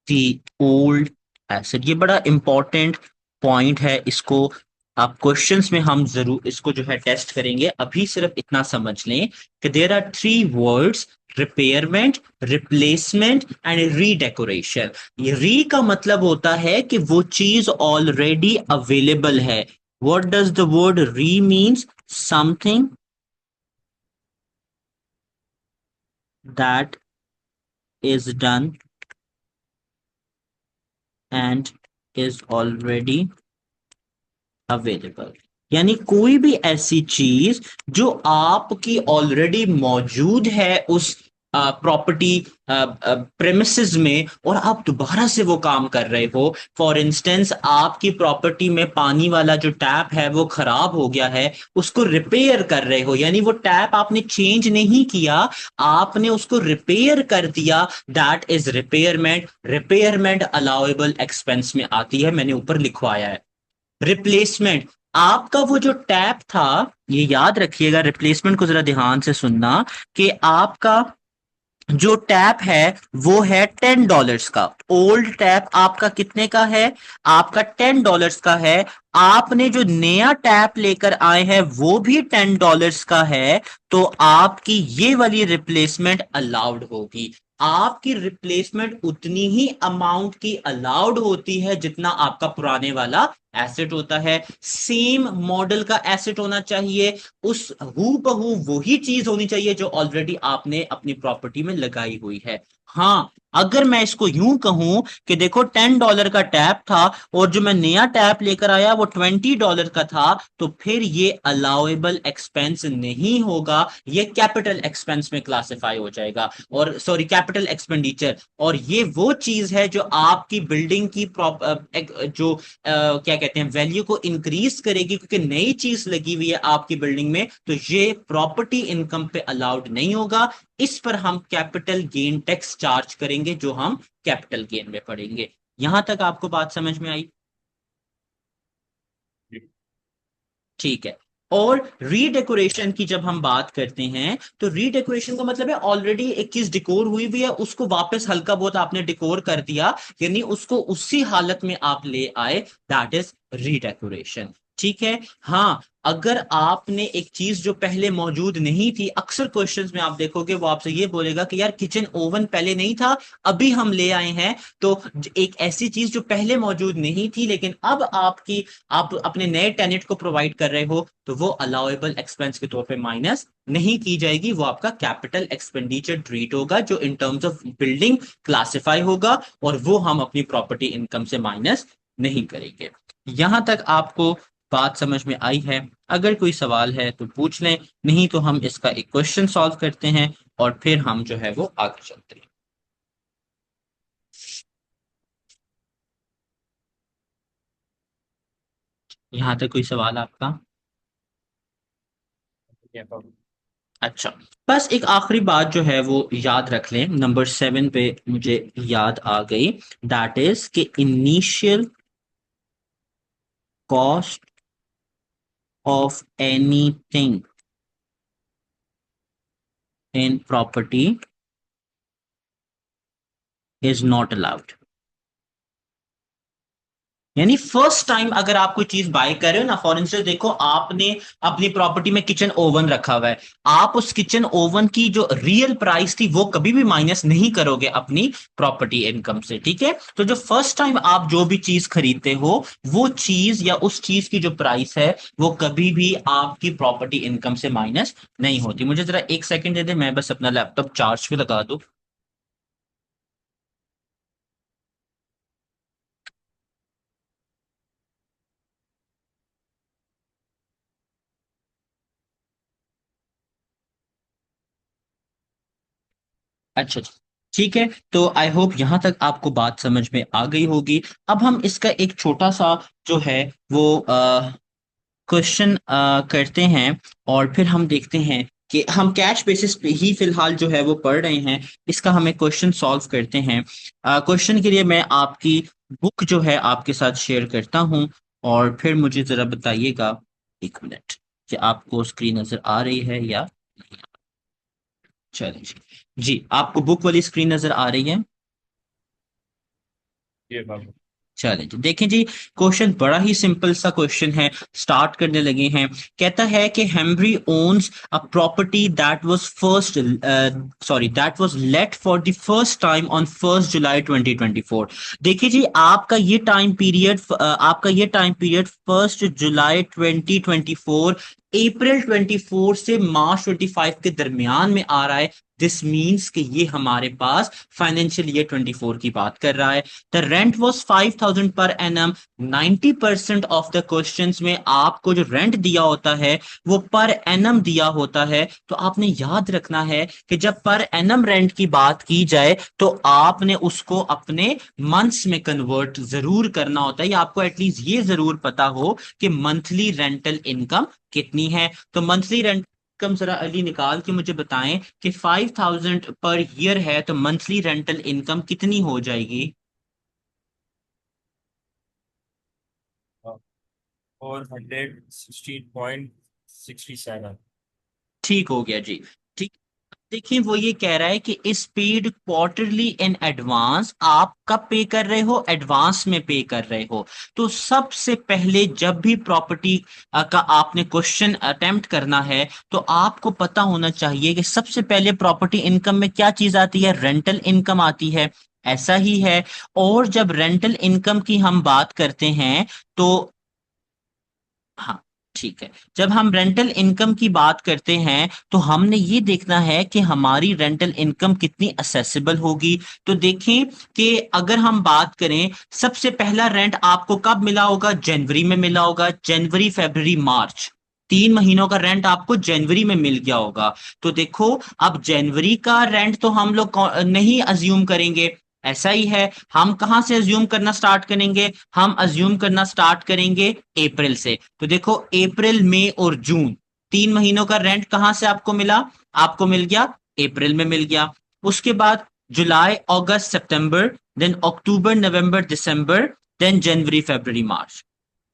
the old asset। ये बड़ा इंपॉर्टेंट पॉइंट है, इसको आप क्वेश्चंस में हम जरूर इसको जो है टेस्ट करेंगे। अभी सिर्फ इतना समझ लें कि there are three words, repairment, replacement and redecoration. ये री का मतलब होता है कि वो चीज ऑलरेडी अवेलेबल है। What does the word re means? Something that is done and is already available. यानी कोई भी ऐसी चीज जो आपकी ऑलरेडी मौजूद है उस प्रॉपर्टी प्रेमिसेस में, और आप दोबारा से वो काम कर रहे हो। फॉर इंस्टेंस, आपकी प्रॉपर्टी में पानी वाला जो टैप है वो खराब हो गया है, उसको रिपेयर कर रहे हो। यानी वो टैप आपने चेंज नहीं किया, आपने उसको रिपेयर कर दिया। That is repayment. Repayment allowable expense में आती है, मैंने ऊपर लिखवाया है। रिप्लेसमेंट, आपका वो जो टैप था, ये याद रखिएगा, रिप्लेसमेंट को जरा ध्यान से सुनना, कि आपका जो टैप है वो है $10 का। ओल्ड टैप आपका कितने का है? आपका $10 का है। आपने जो नया टैप लेकर आए हैं वो भी $10 का है, तो आपकी ये वाली रिप्लेसमेंट अलाउड होगी। आपकी रिप्लेसमेंट उतनी ही अमाउंट की अलाउड होती है जितना आपका पुराने वाला एसेट होता है। सेम मॉडल का एसेट होना चाहिए, उस हू बहू वही चीज होनी चाहिए जो ऑलरेडी आपने अपनी प्रॉपर्टी में लगाई हुई है। हाँ, अगर मैं इसको यूं कहूं कि देखो $10 का टैप था और जो मैं नया टैप लेकर आया वो $20 का था, तो फिर ये अलाउएबल एक्सपेंस नहीं होगा, ये कैपिटल एक्सपेंस में क्लासिफाई हो जाएगा, और सॉरी कैपिटल एक्सपेंडिचर। और ये वो चीज है जो आपकी बिल्डिंग की जो क्या कहते हैं वैल्यू को इंक्रीज करेगी, क्योंकि नई चीज लगी हुई है आपकी बिल्डिंग में, तो ये प्रॉपर्टी इनकम पे अलाउड नहीं होगा। इस पर हम कैपिटल गेन टैक्स चार्ज करेंगे, जो हम कैपिटल गेन में पढ़ेंगे। यहां तक आपको बात समझ में आई? ठीक है। और रीडेकोरेशन की जब हम बात करते हैं, तो रीडेकोरेशन का मतलब है ऑलरेडी एक चीज डिकोर हुई भी है, उसको वापस हल्का बहुत आपने डिकोर कर दिया, यानी उसको उसी हालत में आप ले आए, दैट इज रीडेकोरेशन। ठीक है। हाँ, अगर आपने एक चीज जो पहले मौजूद नहीं थी, अक्सर क्वेश्चंस में आप देखोगे वो आपसे ये बोलेगा कि यार किचन ओवन पहले नहीं था, अभी हम ले आए हैं। तो एक ऐसी चीज जो पहले मौजूद नहीं थी लेकिन अब आप अपने नए टेनेंट को प्रोवाइड कर रहे हो, तो वो अलाउएबल एक्सपेंस के तौर पे माइनस नहीं की जाएगी, वो आपका कैपिटल एक्सपेंडिचर ट्रीट होगा, जो in terms of building classify होगा, और वो हम अपनी प्रॉपर्टी इनकम से माइनस नहीं करेंगे। यहां तक आपको बात समझ में आई है? अगर कोई सवाल है तो पूछ लें, नहीं तो हम इसका एक क्वेश्चन सॉल्व करते हैं और फिर हम जो है वो आगे चलते हैं। यहां तक कोई सवाल आपका? अच्छा, बस एक आखिरी बात जो है वो याद रख लें, नंबर 7 पे मुझे याद आ गई, दैट इज कि initial cost of anything in property is not allowed. यानी फर्स्ट टाइम अगर आप कोई चीज बाय कर रहे हो ना, फॉर इंस्टेंस देखो आपने अपनी प्रॉपर्टी में किचन ओवन रखा हुआ है, आप उस किचन ओवन की जो रियल प्राइस थी वो कभी भी माइनस नहीं करोगे अपनी प्रॉपर्टी इनकम से। ठीक है। तो जो फर्स्ट टाइम आप जो भी चीज खरीदते हो, वो चीज या उस चीज की जो प्राइस है वो कभी भी आपकी प्रॉपर्टी इनकम से माइनस नहीं होती। मुझे जरा एक सेकंड दे दे, मैं बस अपना लैपटॉप चार्ज पे लगा दूं। अच्छा अच्छा, ठीक है। तो आई होप यहां तक आपको बात समझ में आ गई होगी। अब हम इसका एक छोटा सा जो है वो क्वेश्चन करते हैं, और फिर हम देखते हैं कि हम कैश बेसिस पे ही फिलहाल जो है वो पढ़ रहे हैं, इसका हमें क्वेश्चन सॉल्व करते हैं। क्वेश्चन के लिए मैं आपकी बुक जो है आपके साथ शेयर करता हूं, और फिर मुझे जरा बताइएगा, एक मिनट, कि आपको स्क्रीन नजर आ रही है या नहीं। चलिए जी, आपको बुक वाली स्क्रीन नजर आ रही है? ये बाबू। चलें जी, देखें जी, क्वेश्चन बड़ा ही सिंपल सा क्वेश्चन है, स्टार्ट करने लगे हैं। कहता है कि Henry owns a property that was that was let for the first time on 1 July 2024। देखिए जी, आपका ये टाइम पीरियड 1 जुलाई 2024 अप्रैल 24 से मार्च 25 के दरमियान में आ रहा है। दिस मीन्स कि ये हमारे पास फाइनेंशियल ईयर 24 की बात कर रहा है। The rent was 5,000 per annum. 90% of the questions में आपको जो रेंट दिया होता है वो पर एनम दिया होता है। तो आपने याद रखना है कि जब पर एनम रेंट की बात की जाए तो आपने उसको अपने मंथ्स में कन्वर्ट जरूर करना होता है, या आपको एटलीस्ट ये जरूर पता हो कि मंथली रेंटल इनकम कितनी है। तो मंथली रेंट इनकम जरा अली निकाल के मुझे बताएं कि 5,000 पर ईयर है तो मंथली रेंटल इनकम कितनी हो जाएगी। 416.67। ठीक हो गया जी। ठीक। देखिए वो ये कह रहा है कि इस पेड क्वार्टरली इन एडवांस, आप कब पे कर रहे हो, एडवांस में पे कर रहे हो। तो सबसे पहले जब भी प्रॉपर्टी का आपने क्वेश्चन अटेम्प्ट करना है तो आपको पता होना चाहिए कि सबसे पहले प्रॉपर्टी इनकम में क्या चीज आती है, रेंटल इनकम आती है। ऐसा ही है। और जब रेंटल इनकम की हम बात करते हैं तो हाँ ठीक है, जब हम रेंटल इनकम की बात करते हैं तो हमने ये देखना है कि हमारी रेंटल इनकम कितनी असेसिबल होगी। तो देखें कि अगर हम बात करें, सबसे पहला रेंट आपको कब मिला होगा, जनवरी में मिला होगा। जनवरी, फरवरी, मार्च, 3 महीनों का रेंट आपको जनवरी में मिल गया होगा। तो देखो, अब जनवरी का रेंट तो हम लोग नहीं अज्यूम करेंगे। ऐसा ही है, हम कहां से अज्यूम करना स्टार्ट करेंगे, हम अज्यूम करना स्टार्ट करेंगे अप्रैल से। तो देखो, अप्रैल, मई और जून, 3 महीनों का रेंट कहां से आपको मिला, आपको मिल गया अप्रैल में मिल गया। उसके बाद जुलाई, अगस्त, सितंबर, देन अक्टूबर, नवंबर, दिसंबर, देन जनवरी, फरवरी, मार्च।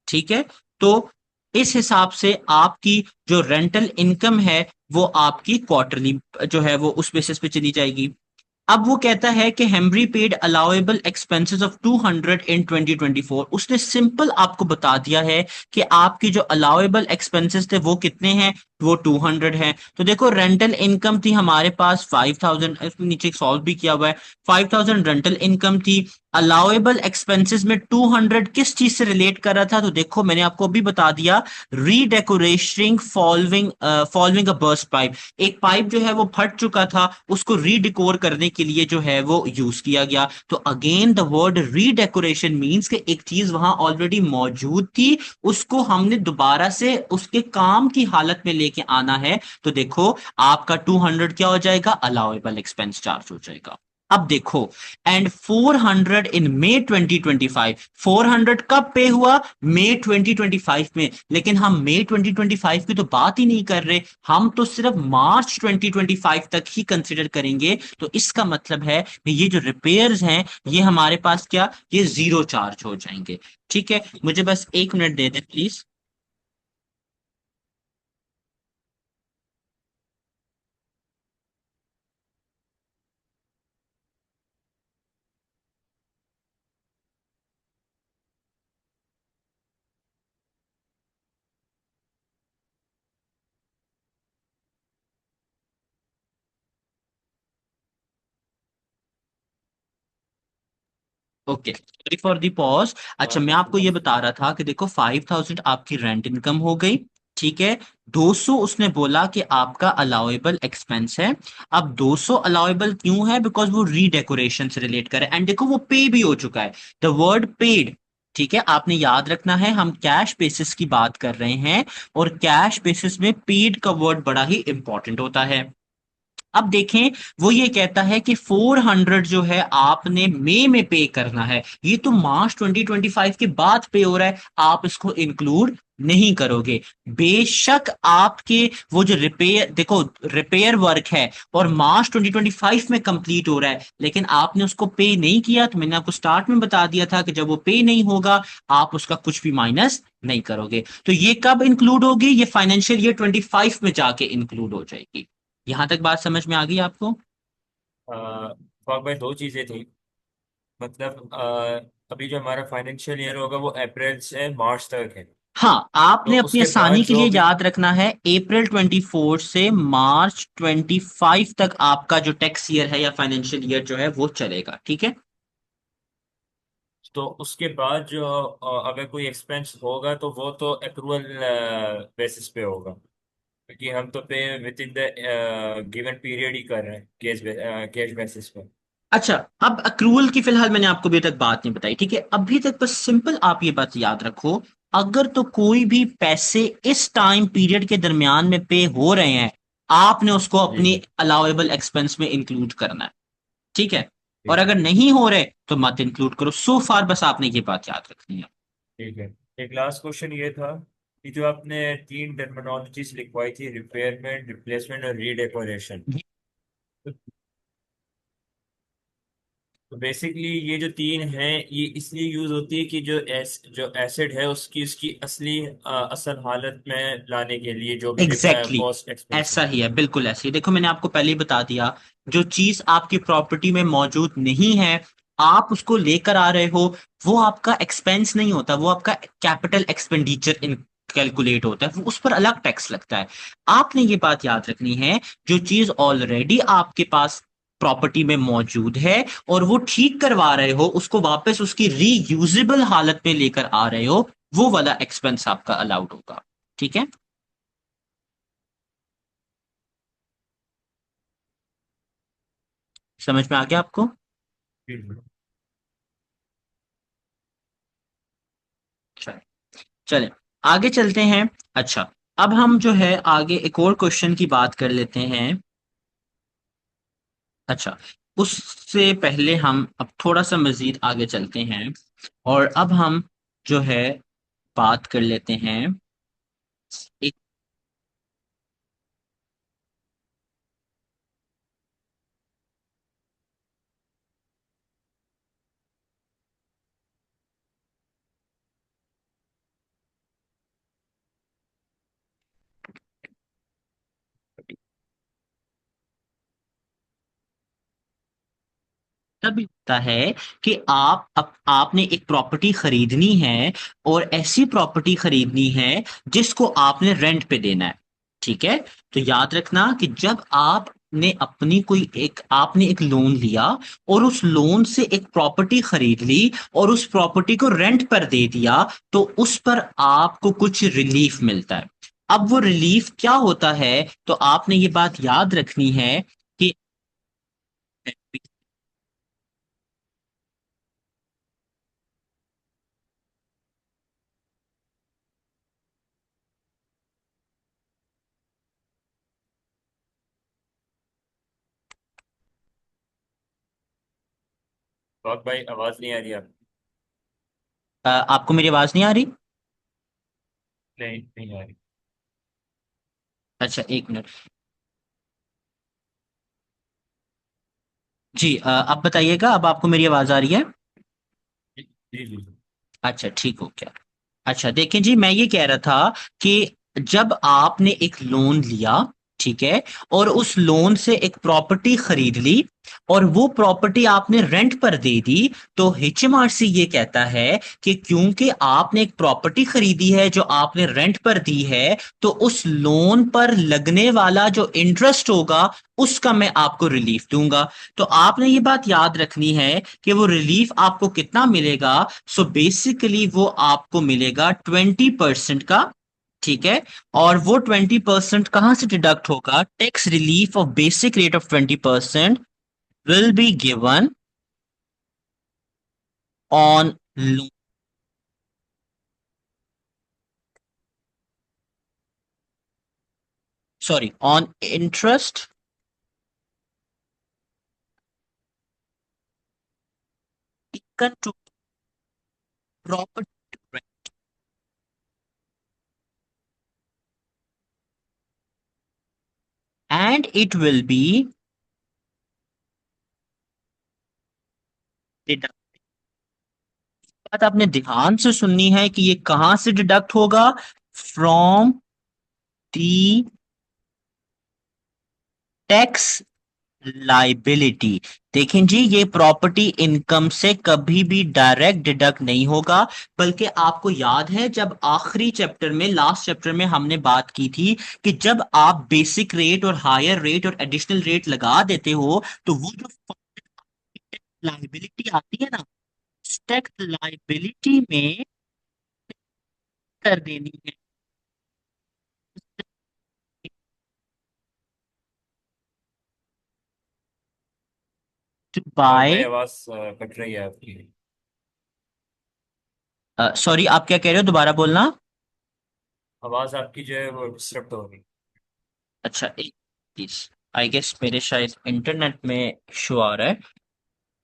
ठीक है। तो इस हिसाब से आपकी जो रेंटल इनकम है वो आपकी क्वार्टरली जो है वो उस बेसिस पे चली जाएगी। अब वो कहता है कि Henry paid allowable expenses of 200 इन 2024। उसने सिंपल आपको बता दिया है कि आपकी जो अलाउएबल एक्सपेंसेस थे वो कितने हैं, वो 200 हैं। तो देखो, रेंटल इनकम थी हमारे पास 5,000, इसमें नीचे सॉल्व भी किया हुआ है। 5,000 रेंटल इनकम थी। अलाउएबल एक्सपेंसेस में 200 किस चीज से रिलेट कर रहा था, तो देखो मैंने आपको अभी बता दिया, redecorating following following a burst pipe. एक पाइप जो है वो फट चुका था, उसको रीडेकोर करने के लिए जो है वो यूज किया गया। तो अगेन द वर्ड रीडेकोरेशन मींस कि एक चीज वहां ऑलरेडी मौजूद थी, उसको हमने दोबारा से उसके काम की हालत में लेके आना है। तो देखो, आपका 200 क्या हो जाएगा, अलाउएबल एक्सपेंस चार्ज हो जाएगा। अब देखो, एंड 400 इन मई 2025। 400 कब पे हुआ, मई 2025 में। लेकिन हम मई 2025 की तो बात ही नहीं कर रहे, हम तो सिर्फ मार्च 2025 तक ही कंसिडर करेंगे। तो इसका मतलब है कि ये जो रिपेयर्स हैं ये हमारे पास क्या, ये जीरो चार्ज हो जाएंगे। ठीक है, मुझे बस 1 minute they they please. Okay, sorry for the pause. अच्छा, मैं आपको ये बता रहा था कि देखो, 5,000 आपकी रेंट इनकम हो गई। ठीक है। 200 उसने बोला कि आपका अलाउएबल एक्सपेंस है। अब 200 अलाउएबल क्यों है, बिकॉज वो रीडेकोरेशन से रिलेट करे, एंड देखो वो पे भी हो चुका है। द वर्ड पेड, ठीक है, आपने याद रखना है, हम कैश बेसिस की बात कर रहे हैं, और कैश बेसिस में पेड का वर्ड बड़ा ही इंपॉर्टेंट होता है। अब देखें, वो ये कहता है कि 400 जो है आपने मई में पे करना है। ये तो मार्च 2025 के बाद पे हो रहा है, आप इसको इंक्लूड नहीं करोगे। बेशक आपके वो जो रिपेयर, देखो रिपेयर वर्क है और मार्च 2025 में कंप्लीट हो रहा है, लेकिन आपने उसको पे नहीं किया। तो मैंने आपको स्टार्ट में बता दिया था कि जब वो पे नहीं होगा आप उसका कुछ भी माइनस नहीं करोगे। तो ये कब इंक्लूड होगी, ये फाइनेंशियल ईयर 25 में जाके इंक्लूड हो जाएगी। यहां तक बात समझ में आ गई आपको। फाक भाई, दो चीजें थी। मतलब अभी जो हमारा फाइनेंशियल ईयर होगा वो अप्रैल से मार्च तक है। हाँ, तो आपने अपनी उसके बाद आसानी के जो लिए भी, याद रखना है, अप्रैल 24 से मार्च 25 तक आपका जो टैक्स ईयर है या फाइनेंशियल ईयर जो है वो चलेगा। ठीक है। तो उसके बाद जो अगर कोई एक्सपेंस होगा तो वो तो एक्रूअल बेसिस पे होगा। क्योंकि हम तो pay within the given period ही कर रहे हैं, कैश बेसिस पे। अच्छा, अब अक्रूवल की फिलहाल मैंने आपको अभी तक बात नहीं बताई, ठीक है? अभी तक बस सिंपल आप ये बात याद रखो, अगर तो कोई भी पैसे इस टाइम पीरियड के दरमियान में पे हो रहे हैं, आपने उसको जी अपनी जी। अलाउेबल एक्सपेंस में इंक्लूड करना है, ठीक है? और ठीक है। अगर नहीं हो रहे तो मत इंक्लूड करो। सो फार बस आपने ये बात याद रखनी है। ठीक है। एक लास्ट क्वेश्चन ये था कि जो आपने तीन टर्मिनोलॉजीज लिखवाई थी, रिपेयरमेंट, रिप्लेसमेंट और रीडेकोरेशन, तो बेसिकली ये जो तीन हैं ये इसलिए यूज होती है कि जो एसिड है उसकी उसकी असली असल हालत में लाने के लिए जो भी एग्जैक्टली कॉस्ट एक्सपेंस ऐसा है। ही है, बिल्कुल ऐसे ही। देखो मैंने आपको पहले ही बता दिया, जो चीज आपकी प्रॉपर्टी में मौजूद नहीं है, आप उसको लेकर आ रहे हो, वो आपका एक्सपेंस नहीं होता, वो आपका कैपिटल एक्सपेंडिचर इन कैलकुलेट होता है, उस पर अलग टैक्स लगता है। आपने ये बात याद रखनी है, जो चीज ऑलरेडी आपके पास प्रॉपर्टी में मौजूद है और वो ठीक करवा रहे हो, उसको वापस उसकी रीयूजेबल हालत में लेकर आ रहे हो, वो वाला एक्सपेंस आपका अलाउड होगा, ठीक है? समझ में आ गया आपको? हम्म। चले चले, आगे चलते हैं। अच्छा, अब हम जो है आगे एक और क्वेश्चन की बात कर लेते हैं। अच्छा, उससे पहले हम अब थोड़ा सा मजीद आगे चलते हैं, और अब हम जो है बात कर लेते हैं एक। तब होता है कि आपने एक प्रॉपर्टी खरीदनी है, और ऐसी प्रॉपर्टी खरीदनी है जिसको आपने रेंट पे देना है, ठीक है? तो याद रखना कि जब आपने अपनी कोई एक आपने एक लोन लिया और उस लोन से एक प्रॉपर्टी खरीद ली और उस प्रॉपर्टी को रेंट पर दे दिया, तो उस पर आपको कुछ रिलीफ मिलता है। अब वो रिलीफ क्या होता है, तो आपने ये बात याद रखनी है कि तो भाई आवाज नहीं आ रही आप? आपको मेरी आवाज नहीं आ रही? नहीं, नहीं आ रही। अच्छा, एक मिनट। जी, आप बताइएगा, अब आपको मेरी आवाज आ रही है? जी जी जी। अच्छा, ठीक हो गया। अच्छा, देखिए जी, मैं ये कह रहा था कि जब आपने एक लोन लिया, ठीक है, और उस लोन से एक प्रॉपर्टी खरीद ली और वो प्रॉपर्टी आपने रेंट पर दे दी, तो एचएमआरसी ये कहता है कि क्योंकि आपने एक प्रॉपर्टी खरीदी है जो आपने रेंट पर दी है, तो उस लोन पर लगने वाला जो इंटरेस्ट होगा उसका मैं आपको रिलीफ दूंगा। तो आपने ये बात याद रखनी है कि वो रिलीफ आपको कितना मिलेगा। सो बेसिकली वो आपको मिलेगा 20% का, ठीक है? और वो 20% कहां से डिडक्ट होगा? Tax relief of basic rate of 20% will be given on, sorry, on interest taken to property, and it will be deduct. बात आपने ध्यान से सुननी है कि ये कहां से डिडक्ट होगा? From the tax liability. देखें जी, ये प्रॉपर्टी इनकम से कभी भी डायरेक्ट डिडक्ट नहीं होगा, बल्कि आपको याद है जब आखिरी चैप्टर में, लास्ट चैप्टर में हमने बात की थी कि जब आप बेसिक रेट और हायर रेट और एडिशनल रेट लगा देते हो, तो वो जो लाइबिलिटी आती है ना, टैक्स लाइबिलिटी में कर देनी है। टू बाय। भाई आवाज कट रही है आपकी। सॉरी, आप क्या कह रहे हो, दोबारा बोलना। आवाज आपकी जो है वो डिस्टर्ब हो रही। अच्छा, एक प्लीज। आई गेस मेरे शायद इंटरनेट में इशू आ रहा है।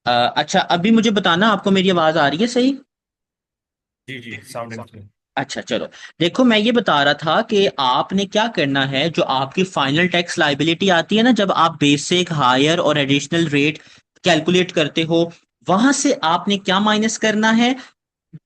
अच्छा, अभी मुझे बताना, आपको मेरी आवाज आ रही है सही? जी जी, साउंड इज। अच्छा चलो। देखो, मैं ये बता रहा था कि आपने क्या करना है, जो आपकी फाइनल टैक्स लाइबिलिटी आती है ना, जब आप बेसिक, हायर और एडिशनल रेट कैलकुलेट करते हो, वहां से आपने क्या माइनस करना है?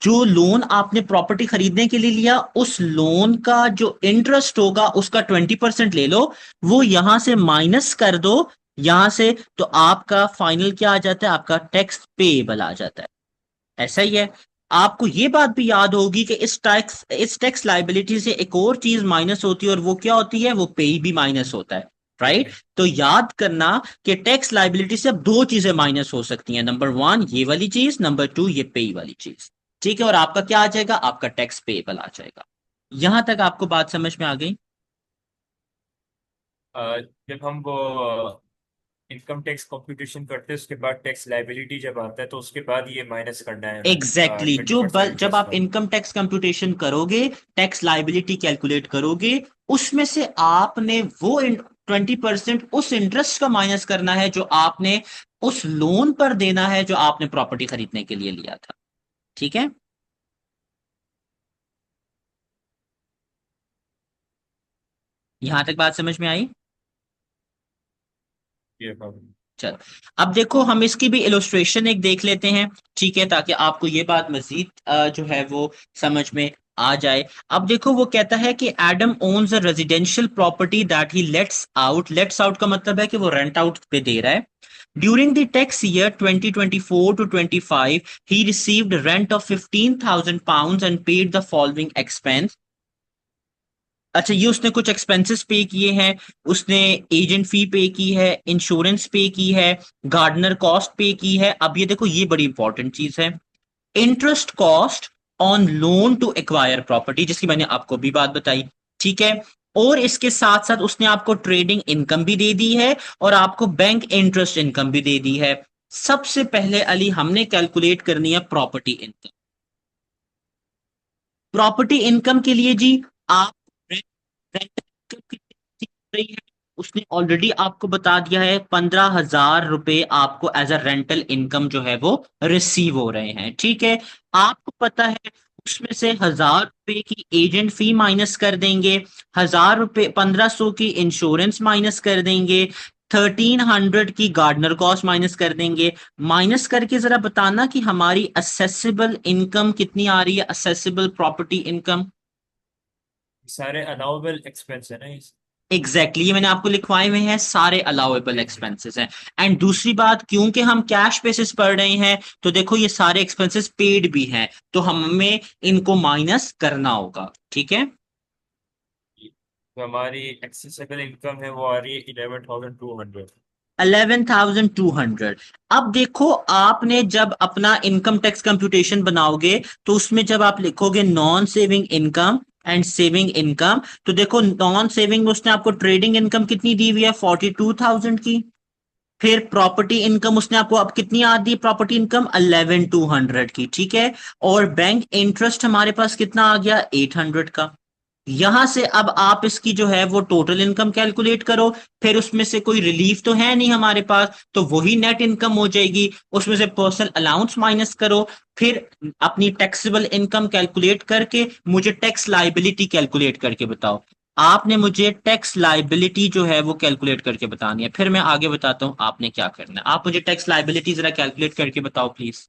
जो लोन आपने प्रॉपर्टी खरीदने के लिए लिया, उस लोन का जो इंटरेस्ट होगा उसका 20% ले लो, वो यहां से माइनस कर दो यहां से। तो आपका फाइनल क्या आ जाता है? आपका टैक्स पेएबल आ जाता है। ऐसा ही है। आपको ये बात भी याद होगी कि इस टैक्स लाइबिलिटी से एक और चीज माइनस होती है, और वो क्या होती है? वो पे भी माइनस होता है। राइट? तो याद करना कि टैक्स लाइबिलिटी से अब दो चीजें माइनस हो सकती हैं। नंबर वन ये वाली चीज, नंबर टू ये पे वाली चीज। ठीक है, और आपका क्या आ जाएगा? आपका टैक्स पेएबल आ जाएगा। यहां तक आपको बात समझ में आ गई? जब हम वो इनकम टैक्स कंप्यूटेशन करते हैं उसके बाद टैक्स लाइबिलिटी जब आता है तो उसके बाद ये माइनस करना है हमें एग्जैक्टली, ट्वेंटी परसेंट जब इंटरेस्ट आप का। इनकम टैक्स कंप्यूटेशन करोगे, टैक्स लाइबिलिटी कैलकुलेट करोगे, उसमें से आपने वो 20% उस इंटरेस्ट का माइनस करना है जो आपने उस लोन पर देना है, जो आपने प्रॉपर्टी खरीदने के लिए लिया था। ठीक है? यहां तक बात समझ में आई? ये प्रॉब्लम। चलो, अब देखो हम इसकी भी इलोस्ट्रेशन एक देख लेते हैं। ठीक है, ताकि आपको ये बात मजीद जो है वो समझ में आ जाए। अब देखो, वो कहता है कि Adam owns a residential property that he let's out का मतलब है कि वो रेंट आउट पे दे रहा है। During the tax year 2024 to 25, he received rent of £15,000 and paid the following expense। अच्छा, ये उसने कुछ एक्सपेंसेस पे किए हैं। उसने एजेंट फी पे की है, इंश्योरेंस पे की है, गार्डनर कॉस्ट पे की है। अब ये देखो, ये बड़ी इंपॉर्टेंट चीज है। Interest cost on loan to acquire property, जिसकी मैंने आपको भी बात बताई। ठीक है? और इसके साथ साथ उसने आपको ट्रेडिंग इनकम भी दे दी है, और आपको बैंक इंटरेस्ट इनकम भी दे दी है। सबसे पहले अली हमने कैलकुलेट करनी है प्रॉपर्टी इनकम। प्रॉपर्टी इनकम के लिए जी, आप रेंटल इनकम कितनी रही है? उसने ऑलरेडी आपको बता दिया है, 15,000 रुपए आपको एज अ रेंटल इनकम जो है वो रिसीव हो रहे हैं। ठीक है? आपको पता है, उसमें से 1,000 रुपए की एजेंट फी माइनस कर देंगे, 1,000 रुपए, 1,500 की इंश्योरेंस माइनस कर देंगे, 1,300 की गार्डनर कॉस्ट माइनस कर देंगे। माइनस करके जरा बताना कि हमारी असेसिबल इनकम कितनी आ रही है, असेसिबल प्रॉपर्टी इनकम। सारे अलाउबल एक्सपेंस है ना इस। एग्जैक्टली, ये मैंने आपको लिखवाए हुए हैं, सारे अलाउेबल जी जी। एक्सपेंसेस हैं। एंड दूसरी बात, क्योंकि हम कैश बेसिस पढ़ रहे हैं, तो देखो ये सारे एक्सपेंसेस पेड भी हैं, तो हमें इनको माइनस करना होगा। ठीक है? तो हमारी एक्सेसिबल इनकम है वो आ रही है 11,200। 11,200। अब देखो, आपने जब अपना इनकम टैक्स कंप्यूटेशन बनाओगे, तो उसमें जब आप लिखोगे non saving income and saving income, तो देखो नॉन सेविंग में उसने आपको ट्रेडिंग इनकम कितनी दी हुई है? 42,000 की। फिर प्रॉपर्टी इनकम उसने आपको अब कितनी आ दी? प्रॉपर्टी इनकम 11,200 की। ठीक है? और बैंक इंटरेस्ट हमारे पास कितना आ गया? 800 का। यहां से अब आप इसकी जो है वो टोटल इनकम कैलकुलेट करो। फिर उसमें से कोई रिलीफ तो है नहीं हमारे पास, तो वही नेट इनकम हो जाएगी। उसमें से पर्सनल अलाउंस माइनस करो। फिर अपनी टैक्सेबल इनकम कैलकुलेट करके मुझे टैक्स लाइबिलिटी कैलकुलेट करके बताओ। आपने मुझे टैक्स लाइबिलिटी जो है वो कैलकुलेट करके बतानी है, फिर मैं आगे बताता हूं आपने क्या करना है। आप मुझे टैक्स लाइबिलिटी जरा कैलकुलेट करके बताओ प्लीज।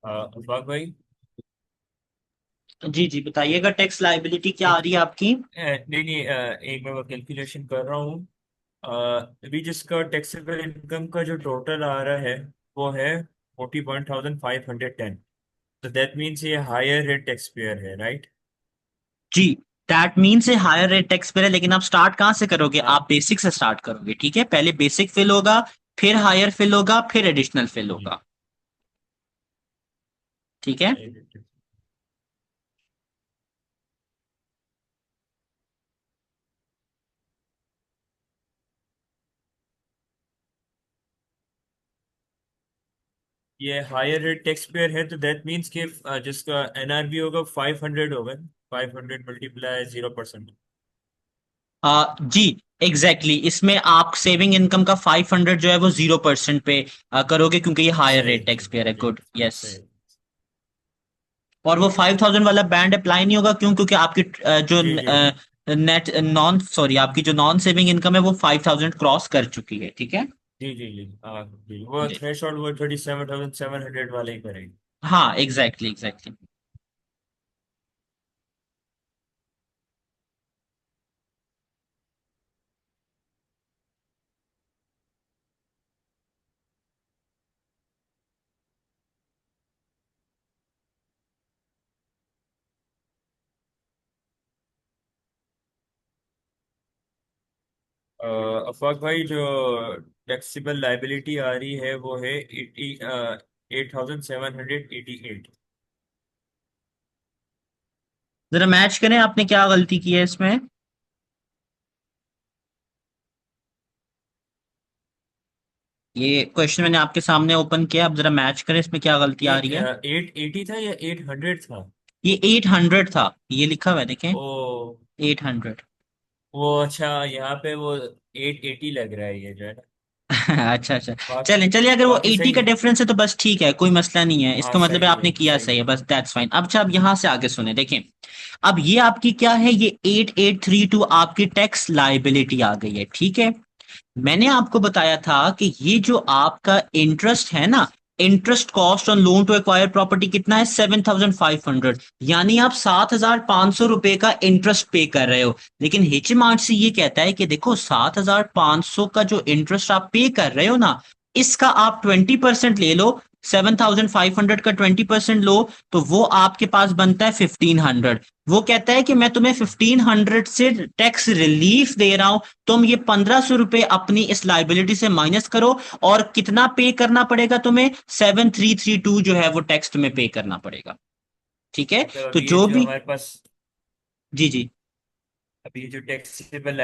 अफाक भाई। जी जी बताइएगा, टैक्स लाइबिलिटी क्या आ रही है आपकी? नहीं नहीं, एक मैं कैलकुलेशन कर रहा हूँ। अभी जिसका टैक्सेबल इनकम का जो टोटल आ रहा है वो है 41,510। तो दैट मीन्स ये हायर रेट टैक्स पेयर है, राइट? जी, that means a higher rate tax payer है, लेकिन आप स्टार्ट कहां से करोगे? हाँ। आप बेसिक से स्टार्ट करोगे, ठीक है? पहले बेसिक फिल होगा, फिर हायर फिल होगा, फिर एडिशनल फिल जी। होगा। ठीक है। ये हायर रेट टैक्स पेयर है तो दैट मीन्स कि जिसका एनआरबी होगा 500 होगा। 500 मल्टीप्लाई 0%। जी एग्जैक्टली exactly. इसमें आप सेविंग इनकम का 500 जो है वो 0% पे करोगे, क्योंकि ये हायर सही रेट टैक्स पेयर है। जी। Good, yes. सही। और वो 5000 वाला बैंड अप्लाई नहीं होगा, क्यों? क्योंकि आपकी जो जी जी नेट नॉन सॉरी आपकी जो नॉन सेविंग इनकम है वो 5000 क्रॉस कर चुकी है, ठीक है? जी जी जी। हाँ जी, वो जी। थ्रेशोल्ड वो 37,700 वाले ही करेंगे। हाँ एग्जैक्टली एग्जैक्टली। अफाक भाई, जो टैक्सेबल लाइबिलिटी आ रही है वो है 8,788। जरा मैच करें, आपने क्या गलती की है इसमें? ये क्वेश्चन मैंने आपके सामने ओपन किया, अब जरा मैच करें इसमें क्या गलती ये आ रही है। 880 था या 800 था? ये 800 था, ये लिखा हुआ है देखें। ओ, 800। वो अच्छा, यहाँ पे वो 880 लग रहा है ये जो है ना। अच्छा अच्छा। बाकी चलें चलिए, अगर वो बाकी 80 सही का है। डिफरेंस है तो बस ठीक है, कोई मसला नहीं है। हाँ इसका मतलब है सही आपने है किया सही सही है। है, बस दैट्स फाइन। अब अच्छा, अब यहां से आगे सुने देखें। अब ये आपकी क्या है, ये 8832 आपकी टैक्स लाइबिलिटी आ गई है, ठीक है? मैंने आपको बताया था कि ये जो आपका इंटरेस्ट है ना, interest cost on loan to acquire property कितना है? 7500। यानी आप 7500 रुपए का इंटरेस्ट पे कर रहे हो। लेकिन HMRC ये कहता है कि देखो, 7500 का जो इंटरेस्ट आप पे कर रहे हो ना, इसका आप 20% ले लो। 7500 का 20% लो, तो वो आपके पास बनता है 1500। वो कहता है कि मैं तुम्हें 1500 से टैक्स रिलीफ दे रहा हूं, तुम ये 1500 रुपए अपनी इस लाइबिलिटी से माइनस करो, और कितना पे करना पड़ेगा तुम्हें? 7332 जो है वो टैक्स तुम्हें पे करना पड़ेगा, ठीक है? मतलब तो अभी ये जो जो भी, हमारे पास, जी जी, अभी ये जो टैक्सेबल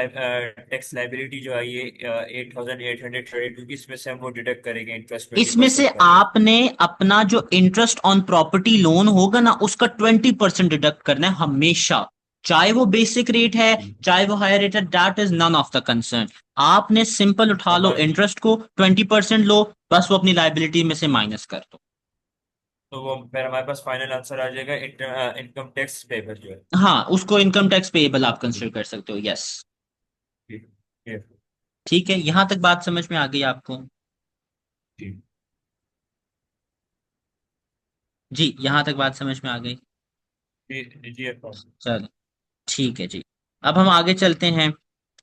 टैक्स लाइबिलिटी जो आई है 8,832 की, इसमें से हम वो डिडक्ट करेंगे इंटरेस्ट ट्वेंटी इसमें से परसेंट का, राइट? आपने अपना जो इंटरेस्ट ऑन प्रॉपर्टी लोन होगा ना, उसका 20% डिडक्ट करना है हमेशा। चाहे वो बेसिक रेट है, चाहे वो हायर रेट है, that is none of the concern. आपने सिंपल उठा लो हमारे इंटरेस्ट को, 20% लो, बस वो अपनी लाइबिलिटी में से माइनस कर दो। तो वो फिर हमारे पास फाइनल आंसर आ जाएगा इनकम टैक्स पेपर जो है। हाँ, उसको इनकम टैक्स पेएबल आप जी कंसिडर कर सकते हो, यस। जी जी ठीक है, यहां तक बात समझ में आ गई आपको? जी जी, यहां तक बात समझ में आ गई। जी जी जी, चलो, ठीक है जी। अब हम आगे चलते हैं।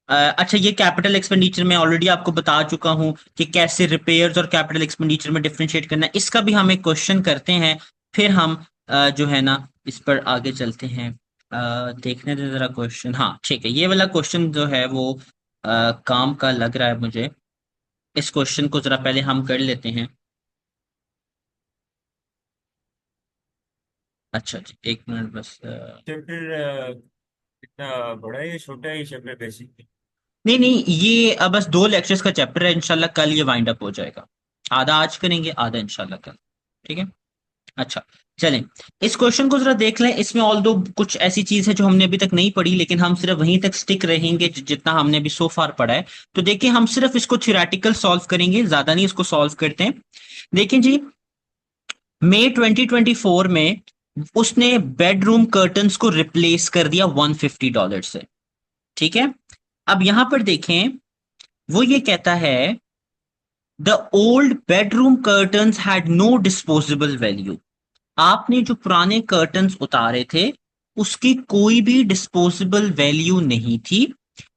अच्छा, ये कैपिटल एक्सपेंडिचर मैं ऑलरेडी आपको बता चुका हूं कि कैसे रिपेयर्स और कैपिटल एक्सपेंडिचर में डिफरेंशिएट करना है। इसका भी हम एक क्वेश्चन करते हैं, फिर हम जो है ना इस पर आगे चलते हैं। देखने दे जरा क्वेश्चन। हाँ ठीक है, ये वाला क्वेश्चन जो है वो काम का लग रहा है मुझे। इस क्वेश्चन को जरा पहले हम कर लेते हैं। अच्छा जी, एक मिनट बस। चैप्टर कितना बड़ा है, ये छोटा है ये चैप्टर बेसिक? नहीं नहीं, ये बस 2 लेक्चर्स का चैप्टर है, इंशाल्लाह कल ये वाइंड अप हो जाएगा। आधा आज करेंगे, आधा इंशाल्लाह कल। ठीक है। अच्छा, चलें, इस क्वेश्चन को जरा देख लें। इसमें ऑल दो कुछ ऐसी चीज है जो हमने अभी तक नहीं पढ़ी, लेकिन हम सिर्फ वहीं तक स्टिक रहेंगे जितना हमने अभी सो फार पढ़ा है। तो देखिए, हम सिर्फ इसको थ्योरेटिकल सॉल्व करेंगे, ज्यादा नहीं इसको सॉल्व करते हैं। देखिए जी, मई 2024 में उसने बेडरूम कर्टन्स को रिप्लेस कर दिया $150 से, ठीक है? अब यहां पर देखें, वो ये कहता है the old bedroom curtains had no disposable value. आपने जो पुराने कर्टन्स उतारे थे उसकी कोई भी डिस्पोजेबल वैल्यू नहीं थी,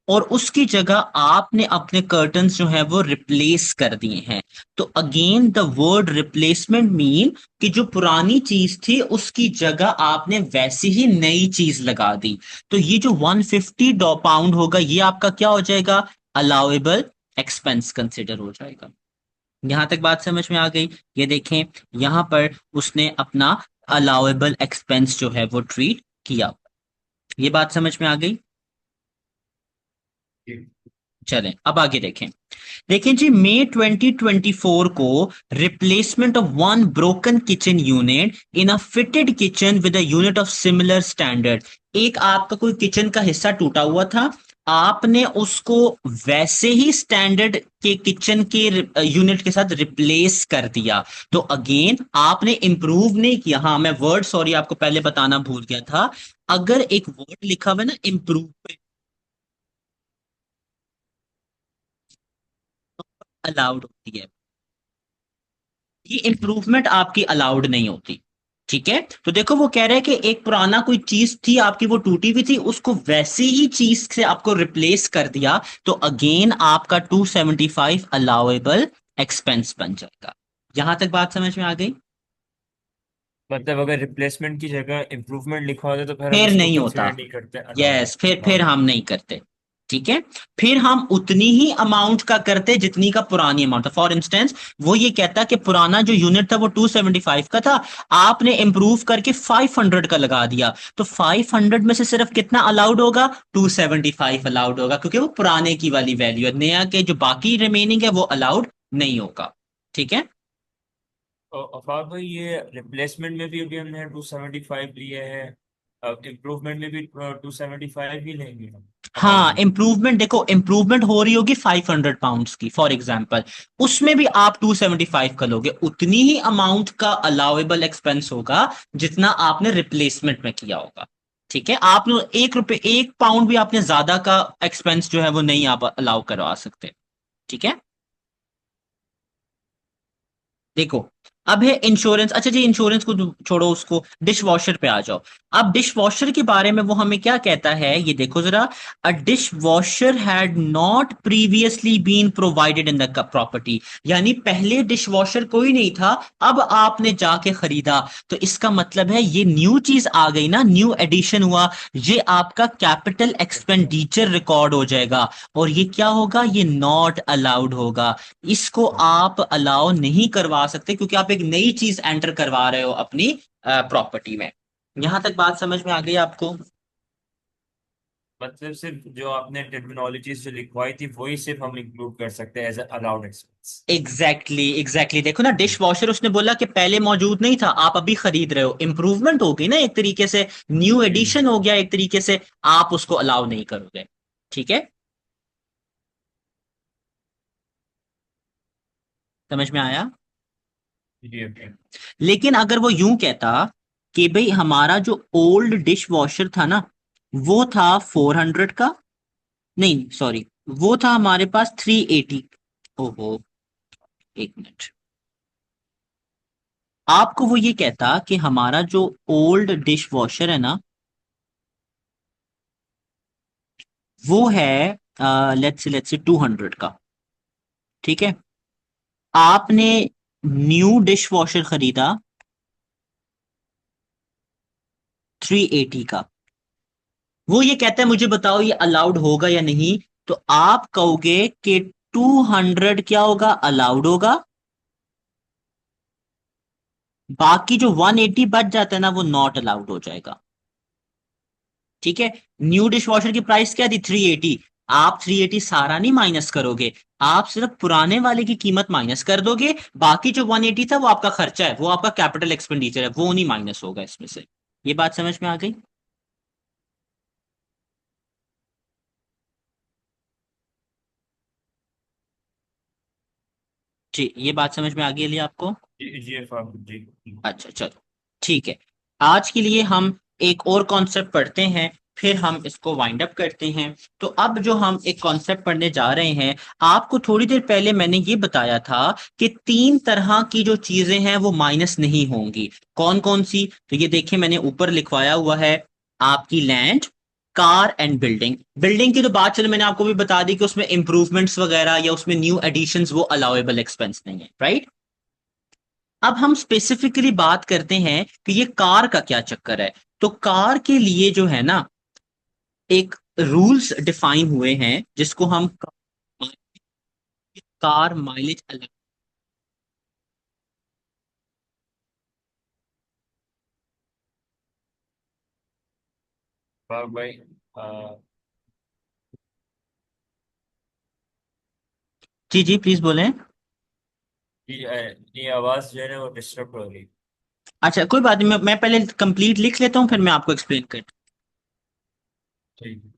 और उसकी जगह आपने अपने कर्टन्स जो है वो रिप्लेस कर दिए हैं। तो again the word replacement mean कि जो पुरानी चीज थी उसकी जगह आपने वैसी ही नई चीज लगा दी। तो ये जो 150 पाउंड होगा ये आपका क्या हो जाएगा, अलाउेबल एक्सपेंस कंसिडर हो जाएगा। यहां तक बात समझ में आ गई। ये देखें, यहां पर उसने अपना अलाउेबल एक्सपेंस जो है वो ट्रीट किया। ये बात समझ में आ गई। जी। चलें अब आगे देखें। देखें जी, मई 2024 को replacement of one broken kitchen unit in a fitted kitchen with a unit of similar standard. एक आपका कोई किचन का हिस्सा टूटा हुआ था, आपने उसको वैसे ही स्टैंडर्ड के किचन के यूनिट के साथ रिप्लेस कर दिया। तो अगेन आपने इंप्रूव नहीं किया। हाँ, मैं वर्ड सॉरी आपको पहले बताना भूल गया था। अगर एक वर्ड लिखा हुआ है ना इंप्रूवमेंट, अलाउड होती है, ये इंप्रूवमेंट आपकी अलाउड नहीं होती। ठीक है, तो देखो वो कह रहे हैं कि एक पुराना कोई चीज थी आपकी, वो टूटी हुई थी, उसको वैसी ही चीज से आपको रिप्लेस कर दिया। तो अगेन आपका 275 अलाउेबल एक्सपेंस बन जाएगा। यहां तक बात समझ में आ गई। मतलब अगर रिप्लेसमेंट की जगह इम्प्रूवमेंट लिखा होता तो फिर हम फिर इसको नहीं होता। कंसिडर नहीं करते अलाउड। यस, फिर हाँ। हम नहीं करते। ठीक है, फिर हम उतनी ही अमाउंट का करते जितनी का पुरानी अमाउंट था। फॉर इंस्टेंस, वो ये कहता कि पुराना जो यूनिट था वो 275 का था, आपने इंप्रूव करके 500 का लगा दिया, तो 500 में से सिर्फ कितना अलाउड होगा, 275 अलाउड होगा, क्योंकि वो पुराने की वाली वैल्यू है। नया के जो बाकी रिमेनिंग है वो अलाउड नहीं होगा। ठीक है। और अफाक भाई, ये रिप्लेसमेंट में भी अभी हमने 275 लिए हैं, अब इम्प्रूवमेंट में भी 275 ही लेंगे हाँ, अमाउंट। इंप्रूवमेंट देखो, इंप्रूवमेंट हो रही होगी 500 पाउंड्स की फॉर एग्जांपल, उसमें भी आप 275 का लोगे, उतनी ही अमाउंट का अलाउेबल एक्सपेंस होगा जितना आपने रिप्लेसमेंट में किया होगा। ठीक है, आप 1 रुपए 1 पाउंड भी आपने ज्यादा का एक्सपेंस जो है वो नहीं आप अलाउ करवा सकते। ठीक है। देखो, अब है इंश्योरेंस। अच्छा जी, इंश्योरेंस को छोड़ो, उसको डिश वॉशर पे आ जाओ। अब डिश वॉशर के बारे में वो हमें क्या कहता है, ये देखो जरा। A dish washer had not previously been provided in the property. यानी पहले डिश वॉशर कोई नहीं था, अब आपने जाके खरीदा, तो इसका मतलब है ये न्यू चीज आ गई ना, न्यू एडिशन हुआ। ये आपका कैपिटल अच्छा। एक्सपेंडिचर रिकॉर्ड हो जाएगा, और ये क्या होगा, ये नॉट अलाउड होगा। इसको आप अलाउ नहीं करवा सकते, क्योंकि आप एक नई चीज एंटर करवा रहे हो अपनी प्रॉपर्टी में। यहां तक बात समझ में आ गई आपको। मतलब सिर्फ जो आपने टर्मिनोलॉजीज जो लिखवाई थी वही सिर्फ हम इंक्लूड कर सकते हैं एज अलाउड एक्सपेंस। एग्जैक्टली देखो ना, डिश वॉशर उसने बोला कि पहले मौजूद नहीं था, आप अभी खरीद रहे हो, इंप्रूवमेंट हो गई ना एक तरीके से, न्यू जी। एडिशन हो गया एक तरीके से, आप उसको अलाउ नहीं करोगे। ठीक है, समझ में आया। जी ओके। लेकिन अगर वो यूं कहता कि भाई हमारा जो ओल्ड डिश वॉशर था ना, वो था 400 का, नहीं सॉरी, वो था हमारे पास 380। ओहो, एक मिनट। आपको वो ये कहता कि हमारा जो ओल्ड डिश वॉशर है ना, वो है लेट्स से 200 का। ठीक है, आपने न्यू डिश वॉशर खरीदा 380 का। वो ये कहता है मुझे बताओ ये अलाउड होगा या नहीं, तो आप कहोगे कि 200 क्या होगा, अलाउड होगा, बाकी जो 180 बच जाता है ना वो नॉट अलाउड हो जाएगा। ठीक है, न्यू डिश वॉशर की प्राइस क्या थी, 380। आप 380 सारा नहीं माइनस करोगे, आप सिर्फ पुराने वाले की कीमत माइनस कर दोगे, बाकी जो 180 था वो आपका खर्चा है, वो आपका कैपिटल एक्सपेंडिचर है, वो नहीं माइनस होगा इसमें से। ये बात समझ में आ गई। जी, ये बात समझ में आ गई है लिया आपको। जी अफाक जी। अच्छा चलो, ठीक है। आज के लिए हम एक और कॉन्सेप्ट पढ़ते हैं, फिर हम इसको वाइंड अप करते हैं। तो अब जो हम एक कॉन्सेप्ट पढ़ने जा रहे हैं, आपको थोड़ी देर पहले मैंने ये बताया था कि तीन तरह की जो चीजें हैं वो माइनस नहीं होंगी। कौन कौन सी? तो ये देखिए मैंने ऊपर लिखवाया हुआ है, आपकी land, car and building. Building की तो बात चलो मैंने आपको भी बता दी कि उसमें इंप्रूवमेंट्स वगैरह या उसमें न्यू एडिशंस वो अलाउेबल एक्सपेंस नहीं है, राइट। अब हम स्पेसिफिकली बात करते हैं कि ये कार का क्या चक्कर है। तो कार के लिए जो है ना, एक रूल्स डिफाइन हुए हैं जिसको हम कार माइलेज अलग। भाई अ, जी जी प्लीज बोलें। ये आवाज जो है ना वो डिस्टर्ब हो रही। अच्छा कोई बात नहीं, मैं पहले कंप्लीट लिख लेता हूँ फिर मैं आपको एक्सप्लेन कर। ठीक है।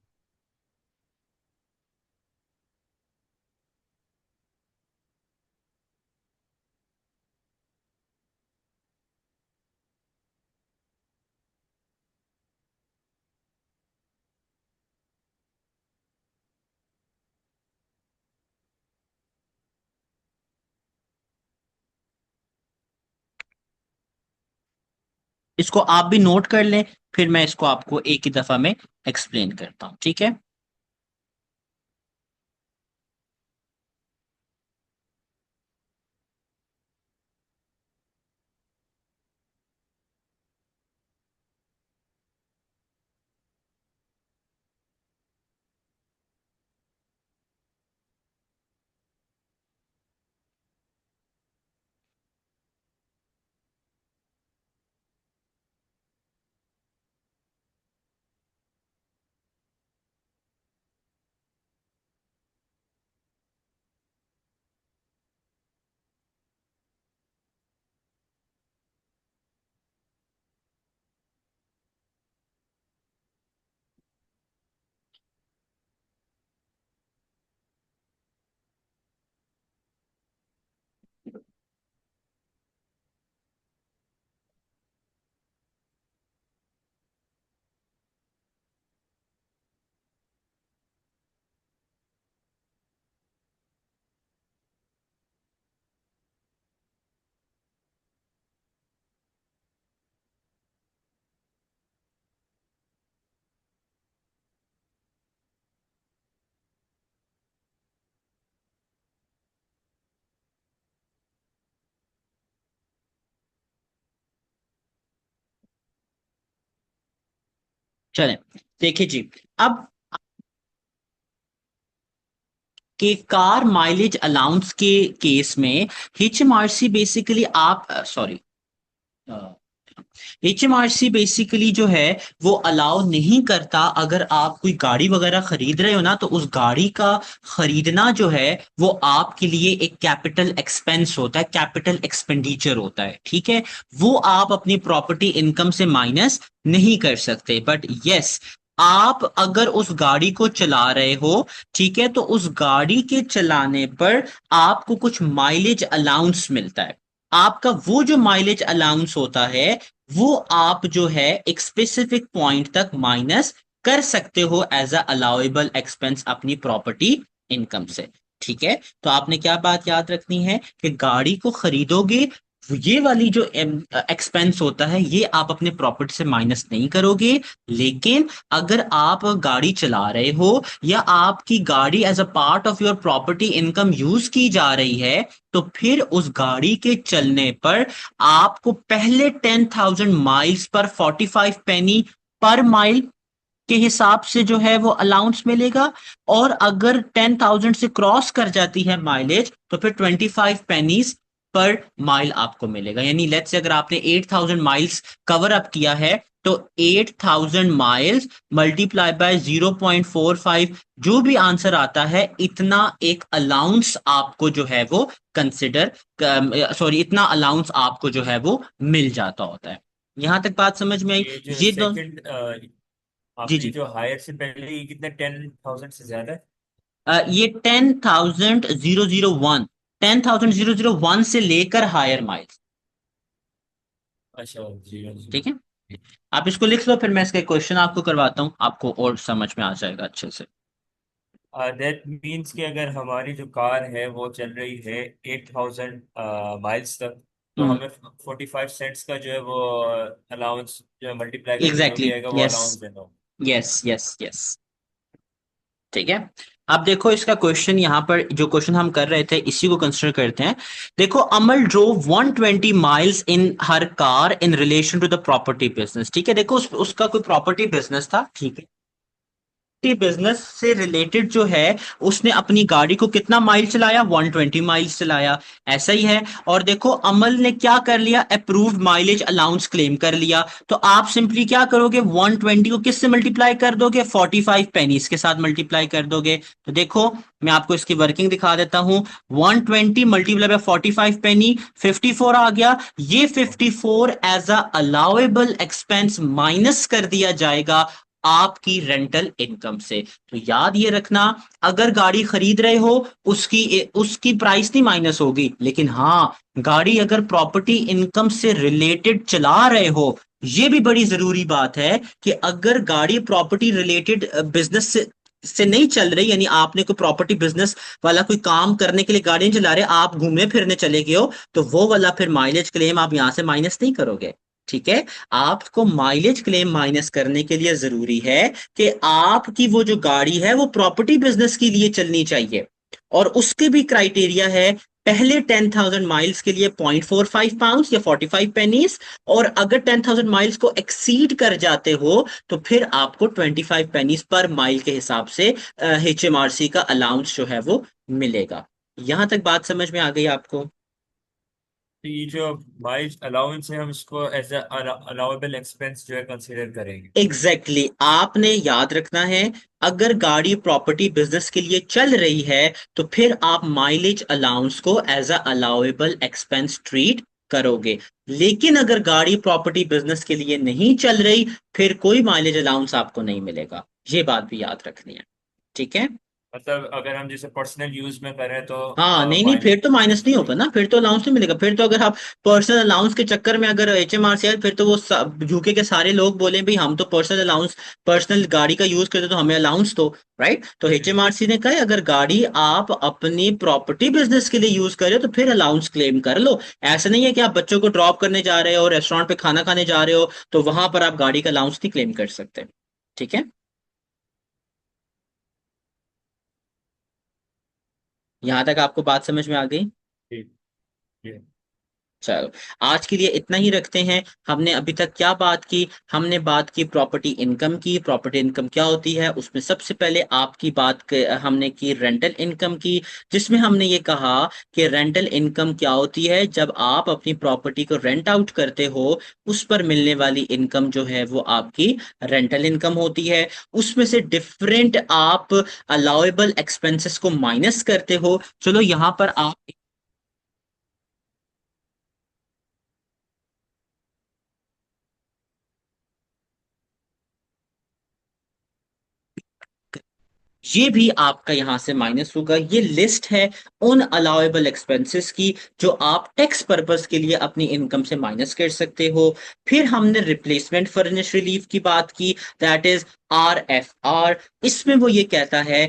इसको आप भी नोट कर लें, फिर मैं इसको आपको एक ही दफा में एक्सप्लेन करता हूँ, ठीक है। चलें, देखिए जी। अब कि कार माइलेज अलाउंस के केस में HMRC बेसिकली आप सॉरी HMRC बेसिकली जो है वो अलाउ नहीं करता। अगर आप कोई गाड़ी वगैरह खरीद रहे हो ना, तो उस गाड़ी का खरीदना जो है वो आपके लिए एक कैपिटल एक्सपेंस होता है, कैपिटल एक्सपेंडिचर होता है, ठीक है। वो आप अपनी प्रॉपर्टी इनकम से माइनस नहीं कर सकते। बट यस, आप अगर उस गाड़ी को चला रहे हो, ठीक है, तो उस गाड़ी के चलाने पर आपको कुछ माइलेज अलाउंस मिलता है। आपका वो जो माइलेज अलाउंस होता है वो आप जो है एक स्पेसिफिक पॉइंट तक माइनस कर सकते हो एज अ अलाउेबल एक्सपेंस अपनी प्रॉपर्टी इनकम से, ठीक है। तो आपने क्या बात याद रखनी है कि गाड़ी को खरीदोगे, ये वाली जो एक्सपेंस होता है ये आप अपने प्रॉफिट से माइनस नहीं करोगे। लेकिन अगर आप गाड़ी चला रहे हो या आपकी गाड़ी as a part of your property income use की जा रही है, तो फिर उस गाड़ी के चलने पर आपको पहले 10,000 माइल्स पर 45 पेनी पर माइल के हिसाब से जो है वो अलाउंस मिलेगा। और अगर 10,000 से क्रॉस कर जाती है माइलेज, तो फिर 25 पेनीज पर माइल आपको मिलेगा। यानी लेट्स से अगर आपने 8,000 माइल्स कवर अप किया है, तो 8,000 माइल्स मल्टीप्लाई बाय 0.45, जो भी आंसर आता है इतना एक अलाउंस आपको जो है वो कंसिडर, सॉरी, इतना अलाउंस आपको जो है वो मिल जाता होता है। यहां तक बात समझ में आई? ये जो ये दो। सेकंड जी आपने जी। जो हायर से पहले ये कितने 10,000 से ज्यादा है? ये 10,001, 10,001 से लेकर हायर माइल्स, अच्छा जी हाँ जी। ठीक है। आप इसको लिख लो, फिर मैं इसके क्वेश्चन आपको करवाता हूँ, आपको और समझ में आ जाएगा अच्छे से। दैट मीन्स कि अगर हमारी जो कार है वो चल रही है 8,000 माइल्स तक, तो हम्म। हमें 45 सेंट्स का जो है वो अलाउंस जो है मल्टीप्लाई करके जो एग्जैक्टली। भी आएगा वो यस अलाउंस देना होगा। Yes yes yes. ठीक है। अब देखो इसका क्वेश्चन, यहाँ पर जो क्वेश्चन हम कर रहे थे इसी को कंसिडर करते हैं। देखो, Amal drove 120 miles in her car in relation to the property business. ठीक है, देखो उसका कोई प्रॉपर्टी बिजनेस था। ठीक है, बिजनेस से रिलेटेड जो है, उसने अपनी गाड़ी को कितना माइल चलाया, 120 माइल्स चलाया। ऐसा ही है। और देखो अमल ने क्या कर लिया, अप्रूव्ड माइलेज अलाउंस क्लेम कर लिया। तो आप सिंपली क्या करोगे, 120 को किससे मल्टीप्लाई कर दोगे, 45 पेनीज के साथ मल्टीप्लाई कर दोगे। तो देखो मैं आपको इसकी वर्किंग दिखा देता हूं। 120 मल्टीप्लाई बाय 45 पेनी, 54 आ गया। ये 54 as a allowable expense minus कर दिया जाएगा आपकी रेंटल इनकम से। तो याद ये रखना, अगर गाड़ी खरीद रहे हो, उसकी उसकी प्राइस नहीं माइनस होगी, लेकिन हाँ, गाड़ी अगर प्रॉपर्टी इनकम से रिलेटेड चला रहे हो, ये भी बड़ी जरूरी बात है कि अगर गाड़ी प्रॉपर्टी रिलेटेड बिजनेस से नहीं चल रही, यानी आपने कोई प्रॉपर्टी बिजनेस वाला कोई काम करने के लिए गाड़ी नहीं चला रहे, आप घूमने फिरने चले गए हो, तो वो वाला फिर माइलेज क्लेम आप यहां से माइनस नहीं करोगे। ठीक है। आपको माइलेज क्लेम माइनस करने के लिए जरूरी है कि आपकी वो जो गाड़ी है वो प्रॉपर्टी बिजनेस के लिए चलनी चाहिए। और उसके भी क्राइटेरिया है, पहले 10,000 माइल्स के लिए 0.45 पाउंड या 45 पेनीज, और अगर 10,000 माइल्स को एक्सीड कर जाते हो तो फिर आपको 25 पेनीज पर माइल के हिसाब से HMRC का अलाउंस जो है वो मिलेगा। यहां तक बात समझ में आ गई आपको? तो ये जो माइलेज अलाउंस है हम इसको एज अलाउेबल एक्सपेंस जो है कंसीडर करेंगे। Exactly exactly. आपने याद रखना है, अगर गाड़ी प्रॉपर्टी बिजनेस के लिए चल रही है तो फिर आप माइलेज अलाउंस को as a allowable expense treat करोगे। लेकिन अगर गाड़ी प्रॉपर्टी बिजनेस के लिए नहीं चल रही, फिर कोई माइलेज अलाउंस आपको नहीं मिलेगा। ये बात भी याद रखनी है। ठीक है। मतलब अगर हम जैसे पर्सनल यूज में करें तो हाँ, नहीं नहीं, फिर माइलेज तो माइनस नहीं होगा नहीं। ना, फिर तो अलाउंस नहीं मिलेगा। फिर तो अगर आप पर्सनल अलाउंस के चक्कर में अगर HMRC आए, फिर तो वो झूके के सारे लोग बोले भाई हम तो पर्सनल अलाउंस, पर्सनल गाड़ी का यूज करते तो हमें अलाउंस दो। राइट, तो HMRC ने कहा है, अगर गाड़ी आप अपनी प्रॉपर्टी बिजनेस के लिए यूज कर रहे हो तो फिर अलाउंस क्लेम कर लो। ऐसा नहीं है कि आप बच्चों को ड्रॉप करने जा रहे हो, रेस्टोरेंट पे खाना खाने जा रहे हो, तो वहां पर आप गाड़ी का अलाउंस नहीं क्लेम कर सकते। ठीक है। यहां तक आपको बात समझ में आ गई? ठीक है। चलो, आज के लिए इतना ही रखते हैं। हमने अभी तक क्या बात की, हमने बात की प्रॉपर्टी इनकम की। प्रॉपर्टी इनकम क्या होती है, उसमें सबसे पहले आपकी हमने की रेंटल इनकम की, जिसमें हमने ये कहा कि रेंटल इनकम क्या होती है, जब आप अपनी प्रॉपर्टी को रेंट आउट करते हो, उस पर मिलने वाली इनकम जो है वो आपकी रेंटल इनकम होती है। उसमें से डिफरेंट आप अलाउेबल एक्सपेंसेस को माइनस करते हो। चलो यहां पर आप, ये भी आपका यहां से माइनस होगा। ये लिस्ट है उन अलाउेबल एक्सपेंसेस की जो आप टैक्स पर्पस के लिए अपनी इनकम से माइनस कर सकते हो। फिर हमने रिप्लेसमेंट फर्निश रिलीफ की बात की, दैट इज RFR। इसमें वो ये कहता है,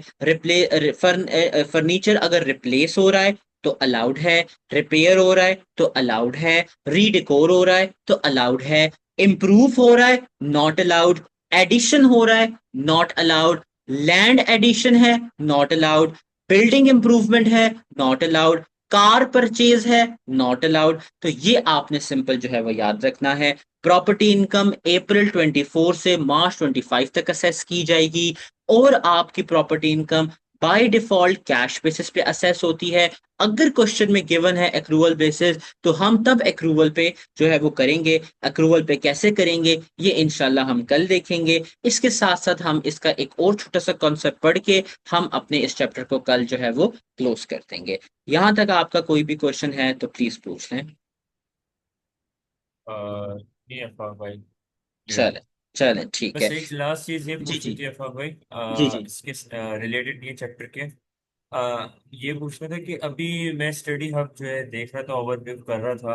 फर्नीचर अगर रिप्लेस हो रहा है तो अलाउड है, रिपेयर हो रहा है तो अलाउड है, रीडेकोर हो रहा है तो अलाउड है, इम्प्रूव हो रहा है नॉट अलाउड, एडिशन हो रहा है नॉट अलाउड, लैंड एडिशन है नॉट अलाउड, बिल्डिंग इंप्रूवमेंट है नॉट अलाउड, कार परचेज है नॉट अलाउड। तो ये आपने सिंपल जो है वो याद रखना है। प्रॉपर्टी इनकम अप्रैल 24 से मार्च 25 तक असेस की जाएगी, और आपकी property income by default cash basis पे असेस होती है। अगर क्वेश्चन में गिवन है एक्रूवल बेसिस, तो हम तब एक्रूवल पे जो है वो करेंगे। एक्रूवल पे कैसे करेंगे ये इंशाल्लाह हम कल देखेंगे। इसके साथ साथ हम इसका एक और छोटा सा कॉन्सेप्ट पढ़ के हम अपने इस चैप्टर को कल जो है वो क्लोज कर देंगे। यहां तक आपका कोई भी क्वेश्चन है तो प्लीज पूछ लें। नहीं अफाक भाई, क्लियर है। चले, चले, ठीक है। बस एक लास्ट चीज ये जी पूछनी जी। थी अफाक भाई, जी जी। इसके रिलेटेड ये चैप्टर के, ये पूछना था कि अभी मैं स्टडी हब जो है देख रहा था, ओवरव्यू कर रहा था।